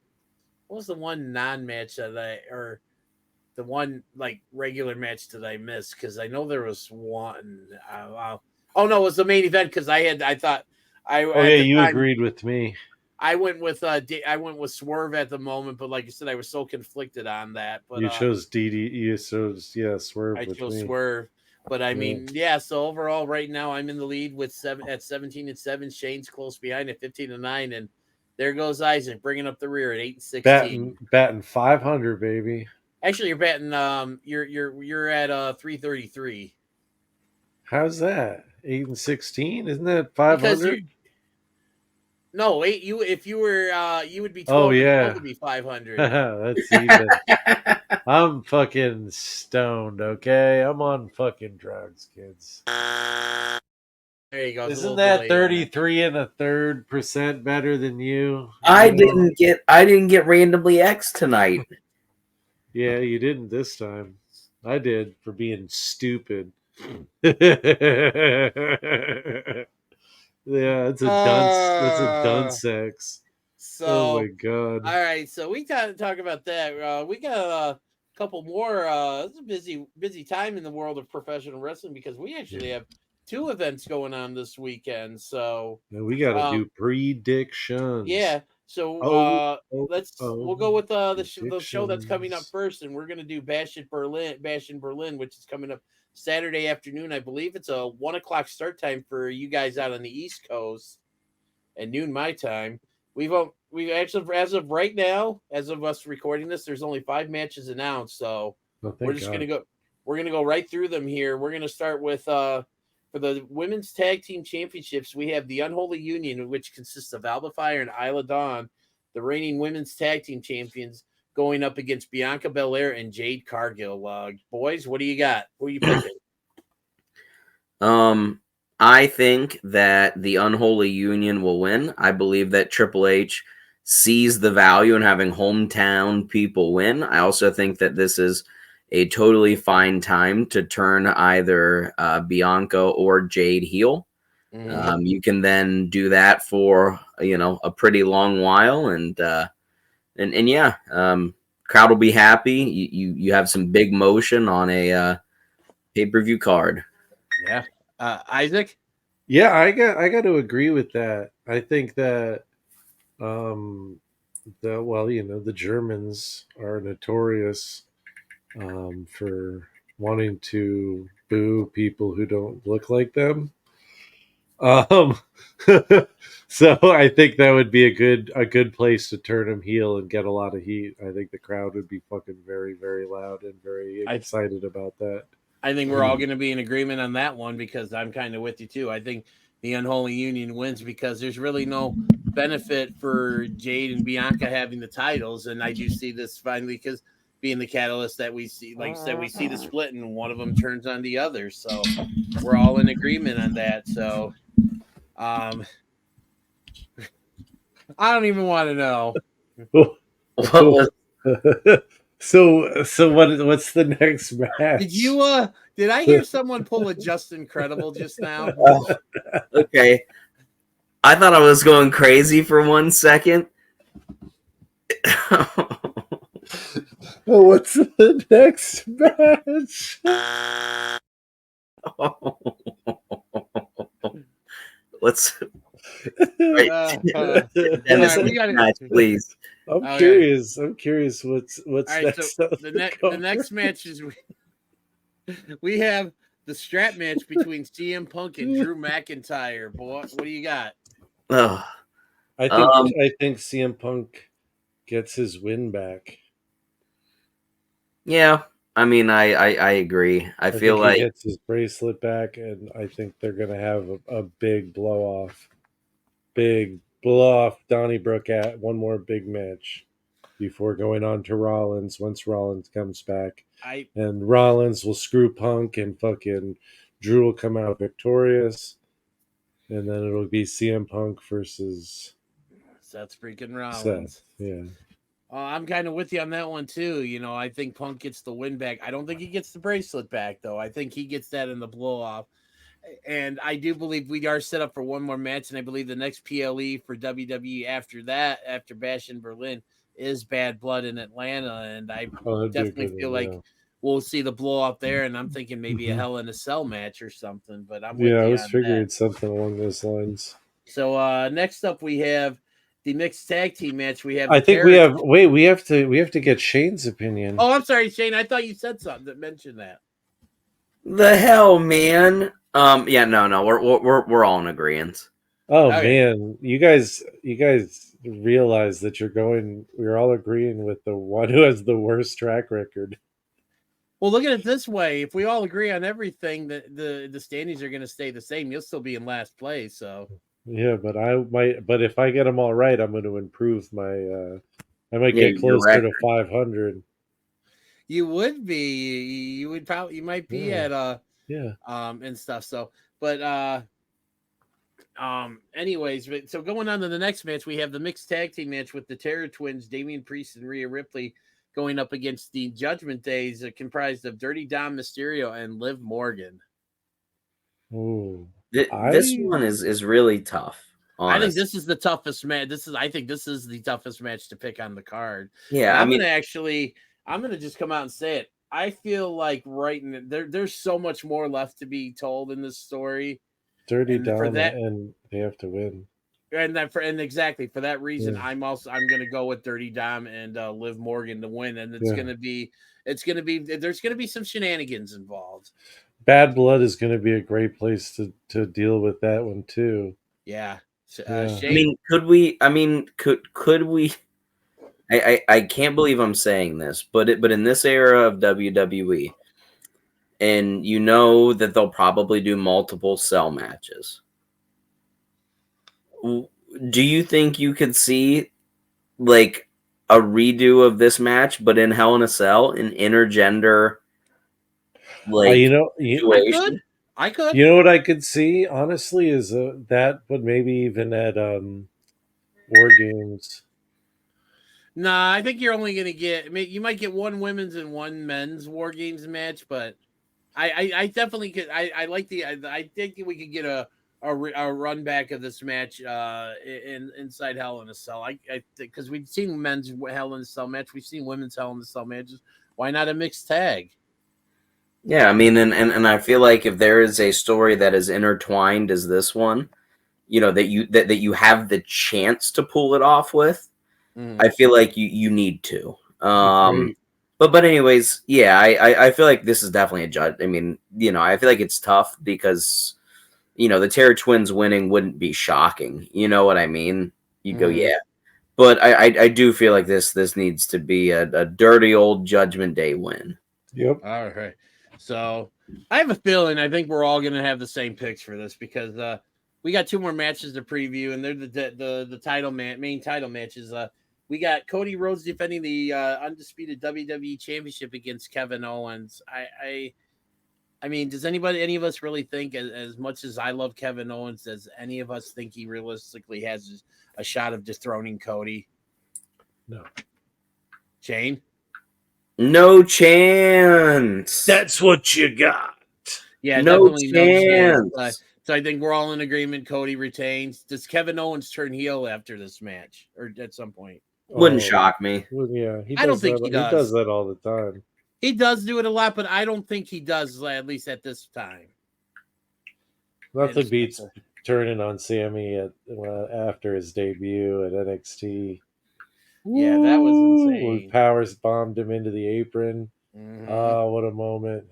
was the one non-match or the one regular match that I missed, because I know there was one. Oh no, it was the main event, because I thought you agreed with me. I went with Swerve at the moment, but like I said, I was so conflicted on that. But you chose Swerve. I chose Swerve. But I mean, so overall, right now I'm in the lead with 17-7. Shane's close behind at 15-9, and there goes Isaac bringing up the rear at 8-16. Batting 500, baby. Actually, you're batting. You're at 333. How's that? 8-16? Isn't that 500? No, 8. If you were, you would be 12. Oh yeah, 12 would be 500. That's even. I'm fucking stoned. Okay, I'm on fucking drugs, kids. There you go. Isn't that 33 1/3% better than you? I didn't get randomly X tonight. Yeah, you didn't this time. I did, for being stupid. Yeah, it's a dunce. It's a dunce sex. So, oh my god! All right, so we got to talk about that. We got a couple more. It's a busy time in the world of professional wrestling, because we actually have 2 events going on this weekend. So we got to do predictions. Yeah. So we'll go with the show that's coming up first, and we're gonna do Bash in Berlin, which is coming up Saturday afternoon. I believe it's a 1:00 start time for you guys out on the East Coast, and noon my time. We've actually, as of right now, as of us recording this, there's only 5 matches announced. So we're just gonna go. We're gonna go right through them here. We're gonna start with For the women's tag team championships, we have the Unholy Union, which consists of Alba Fire and Isla Dawn, the reigning women's tag team champions, going up against Bianca Belair and Jade Cargill. Boys, what do you got? Who are you picking? I think that the Unholy Union will win. I believe that Triple H sees the value in having hometown people win. I also think that this is a totally fine time to turn either Bianca or Jade heel. You can then do that for a pretty long while, and yeah, crowd will be happy. You have some big motion on a pay-per-view card. Yeah, Isaac. Yeah, I got to agree with that. I think that the Germans are notorious for wanting to boo people who don't look like them. So I think that would be a good place to turn him heel and get a lot of heat. I think the crowd would be fucking very, very loud and very excited about that. I think we're all going to be in agreement on that one because I'm kind of with you too. I think the Unholy Union wins because there's really no benefit for Jade and Bianca having the titles, and I do see this finally because being the catalyst that we see, like I said, we see the split and one of them turns on the other. So we're all in agreement on that. So I don't even want to know. So what's the next match? Did I hear someone pull a Just Incredible just now? Okay. I thought I was going crazy for 1 second. What's the next match? Let's Dennis, match, please. I'm curious. I'm curious what's right, next. So the next match is we have the strap match between CM Punk and Drew McIntyre. Boy, what do you got? I think CM Punk gets his win back. Yeah, I mean, I agree. I feel like he gets his bracelet back, and I think they're gonna have a big blow off. Donnybrook at one more big match before going on to Rollins once Rollins comes back. And Rollins will screw Punk, and fucking Drew will come out victorious, and then it'll be CM Punk versus Seth freaking Rollins. Seth. Yeah. I'm kind of with you on that one too. I think Punk gets the win back. I don't think he gets the bracelet back though. I think he gets that in the blow off. And I do believe we are set up for one more match, and I believe the next PLE for WWE after Bash in Berlin, is Bad Blood in Atlanta, and I definitely feel like we'll see the blow up there, and I'm thinking maybe a Hell in a Cell match or something. But I'm with you I was on figuring that. something along those lines. So next up we have the mixed tag team match. We have. I think we have. Wait, we have to get Shane's opinion. Oh, I'm sorry, Shane. I thought you said something that mentioned that. The hell, man. Yeah, no, we're all in agreement. Oh man, you guys realize that we're all agreeing with the one who has the worst track record. Well, look at it this way: if we all agree on everything, the standings are going to stay the same. You'll still be in last place. So yeah, but if I get them all right, I'm going to improve my. I might get closer to 500. You would be. You might be at and stuff. So, but anyways, so going on to the next match, we have the mixed tag team match with the Terror Twins, Damian Priest and Rhea Ripley, going up against the Judgment Days, comprised of Dirty Dom Mysterio and Liv Morgan. Ooh, this one is really tough. Honestly. I think this is the toughest match. I think this is the toughest match to pick on the card. Yeah, I'm gonna just come out and say it. I feel like there's so much more left to be told in this story. Dirty Dom, and they have to win. And exactly for that reason, I'm gonna go with Dirty Dom and Liv Morgan to win, and there's gonna be some shenanigans involved. Bad Blood is gonna be a great place to deal with that one too. Yeah. Shane? Could we? I can't believe I'm saying this, but in this era of WWE, and you know that they'll probably do multiple cell matches. Do you think you could see like a redo of this match, but in Hell in a Cell, an intergender situation? I could. You know what I could see, honestly, is that, but maybe even at War Games. Nah, I think you're only going to get. I mean, you might get one women's and one men's War Games match, but I definitely could. I like the. I think we could get a run back of this match inside Hell in a Cell. I because we've seen men's Hell in a Cell match, we've seen women's Hell in a Cell matches. Why not a mixed tag? Yeah, I mean, and I feel like if there is a story that is intertwined as this one, you know, that you have the chance to pull it off with, I feel like you need to. But anyways, yeah, I feel like this is definitely a judge. I mean, you know, I feel like it's tough because, you know, the Terror Twins winning wouldn't be shocking. You know what I mean? You go, yeah. But I do feel like this needs to be a dirty old Judgment Day win. Yep. All right. So I have a feeling I think we're all going to have the same picks for this because we got two more matches to preview, and they're the title main title matches. We got Cody Rhodes defending the undisputed WWE Championship against Kevin Owens. I mean, does any of us really think, as much as I love Kevin Owens, does any of us think he realistically has a shot of dethroning Cody? No. Shane? No chance. That's what you got. Yeah, no definitely chance. No chance. So I think we're all in agreement. Cody retains. Does Kevin Owens turn heel after this match or at some point? Wouldn't shock me. Well, yeah, I don't think he does. He does that all the time. He does do it a lot, but I don't think he does, at least at this time. Nothing beats turning on Sammy after his debut at NXT. Yeah, that was insane. Powers bombed him into the apron. Oh, what a moment.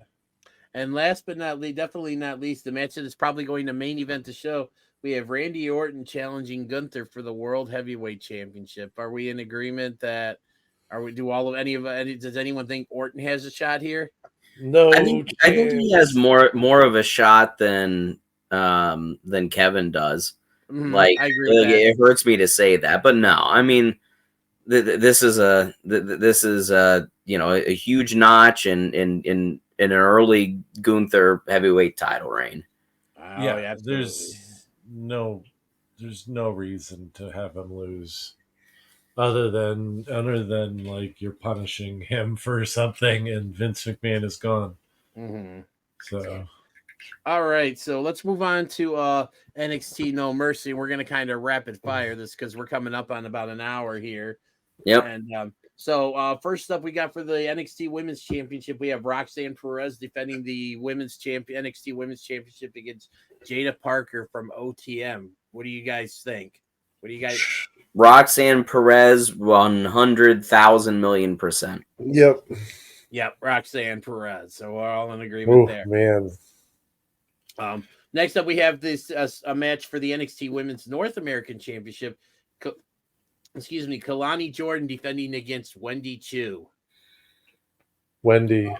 And last but not least, definitely not least, the match that is probably going to main event the show. We have Randy Orton challenging Gunther for the World Heavyweight Championship. Are we in agreement that? Does anyone think Orton has a shot here? No, I think he has more of a shot than Kevin does. Like, I agree with that. It hurts me to say that, but no, I mean, this is a you know, a huge notch in an early Gunther heavyweight title reign. Oh, yeah, there's no reason to have him lose. Other than like you're punishing him for something, and Vince McMahon is gone. So, all right, so let's move on to NXT No Mercy. We're gonna kind of rapid fire this because we're coming up on about an hour here. Yep. And so first up, we got for the NXT Women's Championship, we have Roxanne Perez defending the NXT Women's Championship against Jada Parker from OTM. What do you guys think? What do you guys? Roxanne Perez, 100,000,000,000%. Yep, Roxanne Perez. So we're all in agreement there. Man. Next up, we have this a match for the NXT Women's North American Championship. Kalani Jordan defending against Wendy Chu. Wendy.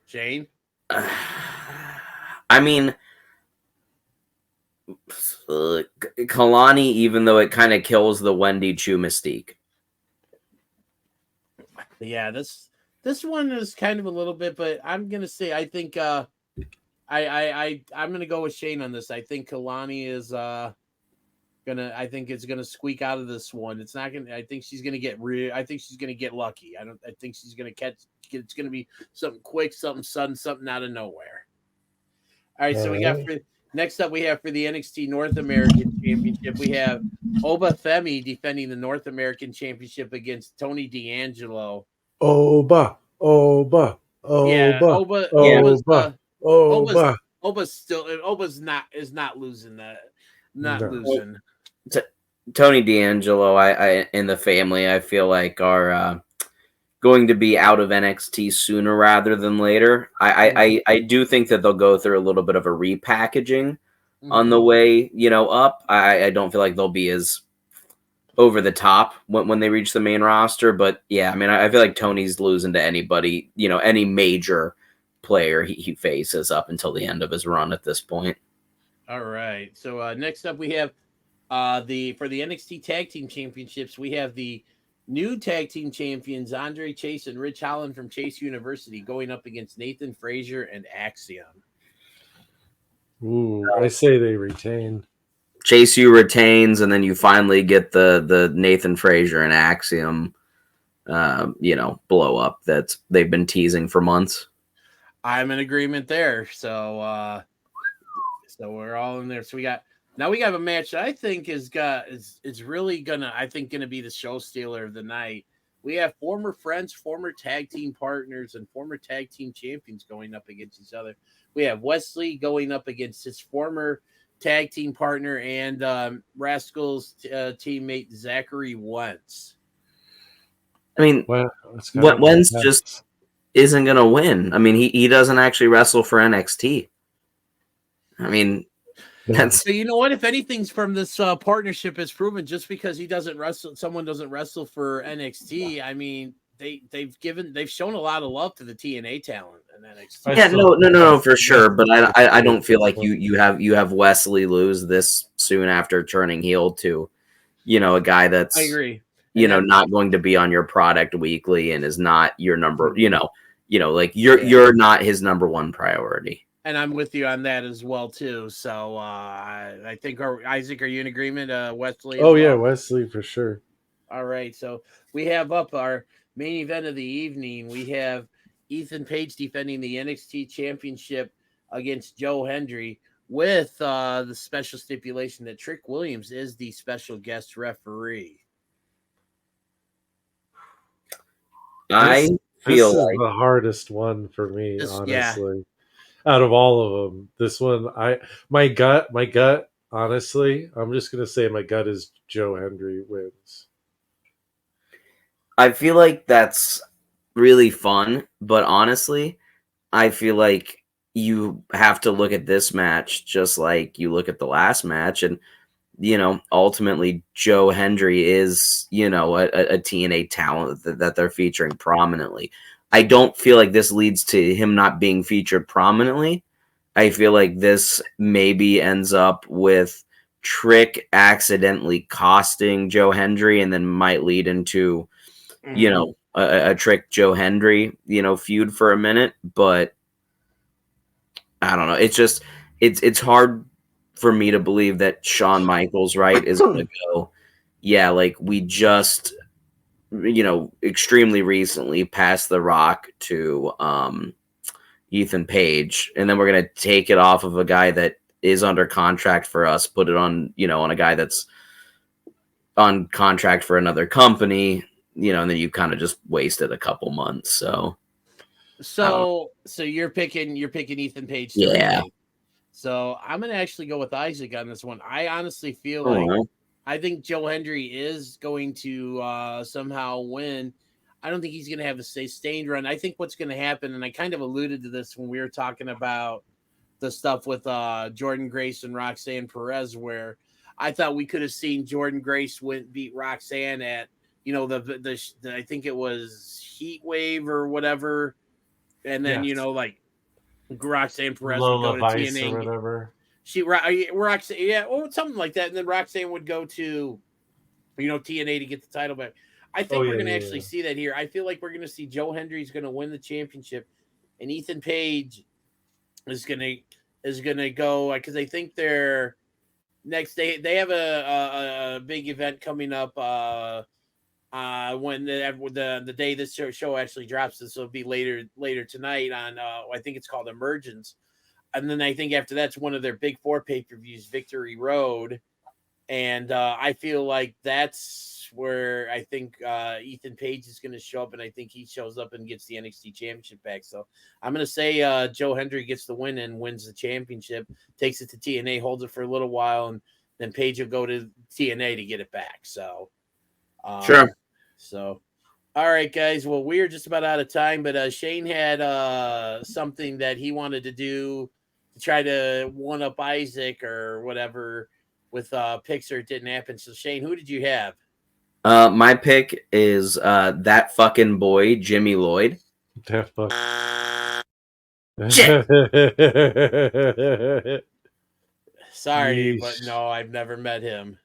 Shane? I mean, Kalani, even though it kind of kills the Wendy Chu mystique. Yeah, this one is kind of a little bit, but I'm gonna say I think I'm gonna go with Shane on this. I think Kalani is I think it's gonna squeak out of this one. It's not gonna. I think she's gonna get lucky. I think she's gonna catch. It's gonna be something quick, something sudden, something out of nowhere. All right, so we got next up. We have for the NXT North American Championship. We have Oba Femi defending the North American Championship against Tony D'Angelo. Oba's not losing that. Losing. Tony D'Angelo, I in the family, I feel like are going to be out of NXT sooner rather than later. I do think that they'll go through a little bit of a repackaging on the way, up. I don't feel like they'll be as over the top when they reach the main roster, but yeah, I mean, I feel like Tony's losing to anybody, any major player he faces up until the end of his run at this point. All right. So next up we have for the NXT Tag Team Championships, we have the new tag team champions Andre Chase and Rich Holland from Chase University going up against Nathan Frazier and Axiom. Ooh, I say they retain. Chase U retains, and then you finally get the Nathan Frazier and Axiom, blow up that they've been teasing for months. I'm in agreement there. So we're all in there. So we have a match that I think is really gonna be the show stealer of the night. We have former friends, former tag team partners, and former tag team champions going up against each other. We have Wesley going up against his former tag team partner and Rascal's teammate Zachary Wentz. I mean, Wentz just isn't gonna win. I mean, he doesn't actually wrestle for NXT. I mean, so you know what? If anything's from this partnership is proven, just because someone doesn't wrestle for NXT. I mean, they've shown a lot of love to the TNA talent in NXT. Yeah, no, for sure. But I don't feel like you have Wesley lose this soon after turning heel to, a guy that's, I agree. Not going to be on your product weekly and is not your number. You're not his number one priority. And I'm with you on that as well, too. So I think, Isaac, are you in agreement? Wesley? Oh, yeah, Wesley for sure. All right. So we have up our main event of the evening. We have Ethan Page defending the NXT Championship against Joe Hendry with the special stipulation that Trick Williams is the special guest referee. I feel this is the hardest one for me, honestly. Yeah. Out of all of them, this one, my gut, honestly, I'm just gonna say my gut is Joe Hendry wins. I feel like that's really fun, but honestly, I feel like you have to look at this match just like you look at the last match, and ultimately Joe Hendry is a TNA talent that they're featuring prominently. I don't feel like this leads to him not being featured prominently. I feel like this maybe ends up with Trick accidentally costing Joe Hendry and then might lead into, a Trick Joe Hendry, feud for a minute. But I don't know. It's just, it's hard for me to believe that Shawn Michaels, right, is going to go, yeah, like we just, extremely recently passed the rock to Ethan Page, and then we're going to take it off of a guy that is under contract for us, put it on, on a guy that's on contract for another company, and then you kind of just wasted a couple months. So you're picking Ethan Page. Yeah. So I'm going to actually go with Isaac on this one. I honestly feel like I think Joe Hendry is going to somehow win. I don't think he's going to have a sustained run. I think what's going to happen, and I kind of alluded to this when we were talking about the stuff with Jordan Grace and Roxanne Perez, where I thought we could have seen Jordan Grace beat Roxanne at, the I think it was Heat Wave or whatever. And then, like Roxanne Perez would go to TNA or whatever. Roxanne, yeah, something like that. And then Roxanne would go to, TNA to get the title back. I think we're going to actually see that here. I feel like we're going to see Joe Hendry's going to win the championship, and Ethan Page is going to go, because I think they're next day they have a big event coming up when the day this show actually drops. This will be later tonight on I think it's called Emergence. And then I think after that's one of their big 4 pay-per-views, Victory Road. And I feel like that's where I think Ethan Page is going to show up, and I think he shows up and gets the NXT Championship back. So I'm going to say Joe Hendry gets the win and wins the championship, takes it to TNA, holds it for a little while, and then Page will go to TNA to get it back. So sure. So, all right, guys. Well, we're just about out of time, but Shane had something that he wanted to do to try to one up Isaac or whatever with picks, or it didn't happen. So, Shane, who did you have? My pick is that fucking boy, Jimmy Lloyd. That fuck. Sorry, but no, I've never met him.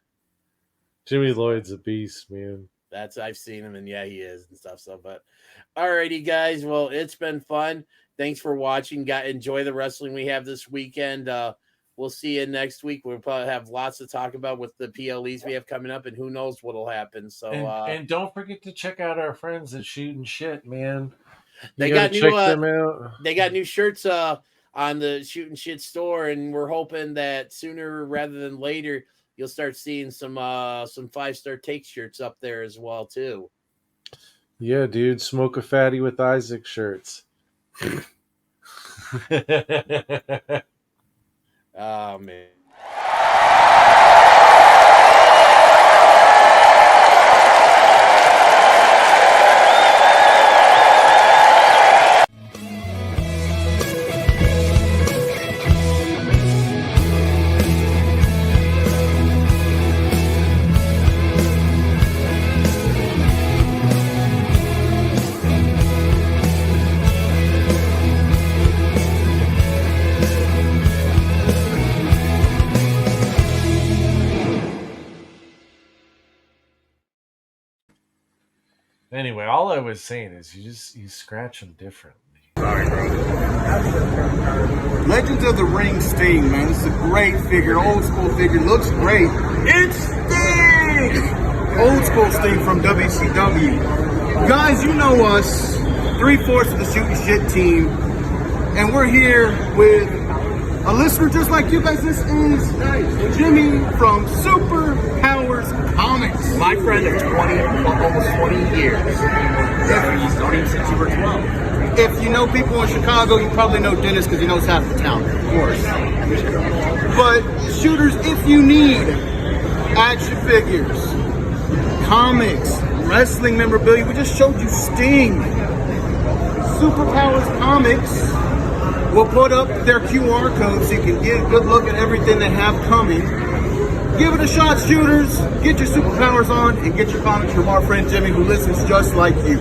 Jimmy Lloyd's a beast, man. I've seen him, and yeah, he is and stuff. So, but alrighty, guys. Well, it's been fun. Thanks for watching. Enjoy the wrestling we have this weekend. We'll see you next week. We'll probably have lots to talk about with the PLEs we have coming up, and who knows what'll happen. So, and don't forget to check out our friends at Shooting Shit, man. They got new. Them out. They got new shirts on the Shooting Shit store, and we're hoping that sooner rather than later you'll start seeing some 5-star take shirts up there as well too. Yeah, dude, smoke a fatty with Isaac shirts. Oh man. Anyway, all I was saying is you scratch them differently. Sorry, bro. Legends of the Ring Sting, man. This is a great figure, old school figure. Looks great. It's Sting! Old school Sting from WCW. Guys, you know us, 3/4 of the Shooting Shit team, and we're here with a listener just like you guys. This is Jimmy from Super Powers Comics. My friend of almost 20 years. He's known him since you were 12. If you know people in Chicago, you probably know Dennis because he knows half the town, of course. But shooters, if you need action figures, comics, wrestling memorabilia, we just showed you Sting. Superpowers Comics will put up their QR code so you can get a good look at everything they have coming. Give it a shot, shooters. Get your superpowers on and get your comics from our friend Jimmy, who listens just like you.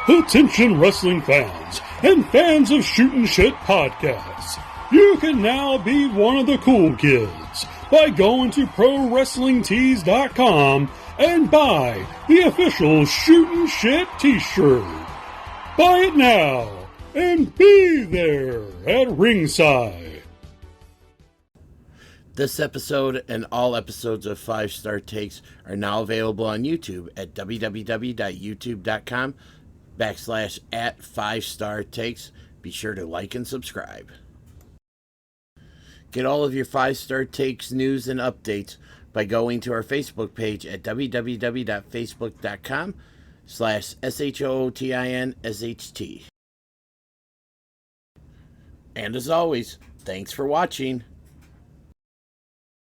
Attention wrestling fans and fans of Shootin' Shit podcasts. You can now be one of the cool kids by going to ProWrestlingTees.com and buy the official Shootin' Shit t-shirt. Buy it now and be there at ringside. This episode and all episodes of 5-Star Takes are now available on YouTube at www.youtube.com/@5-Star Takes. Be sure to like and subscribe. Get all of your 5-Star Takes news and updates by going to our Facebook page at www.facebook.com/SHOOTINSHT. And as always, thanks for watching.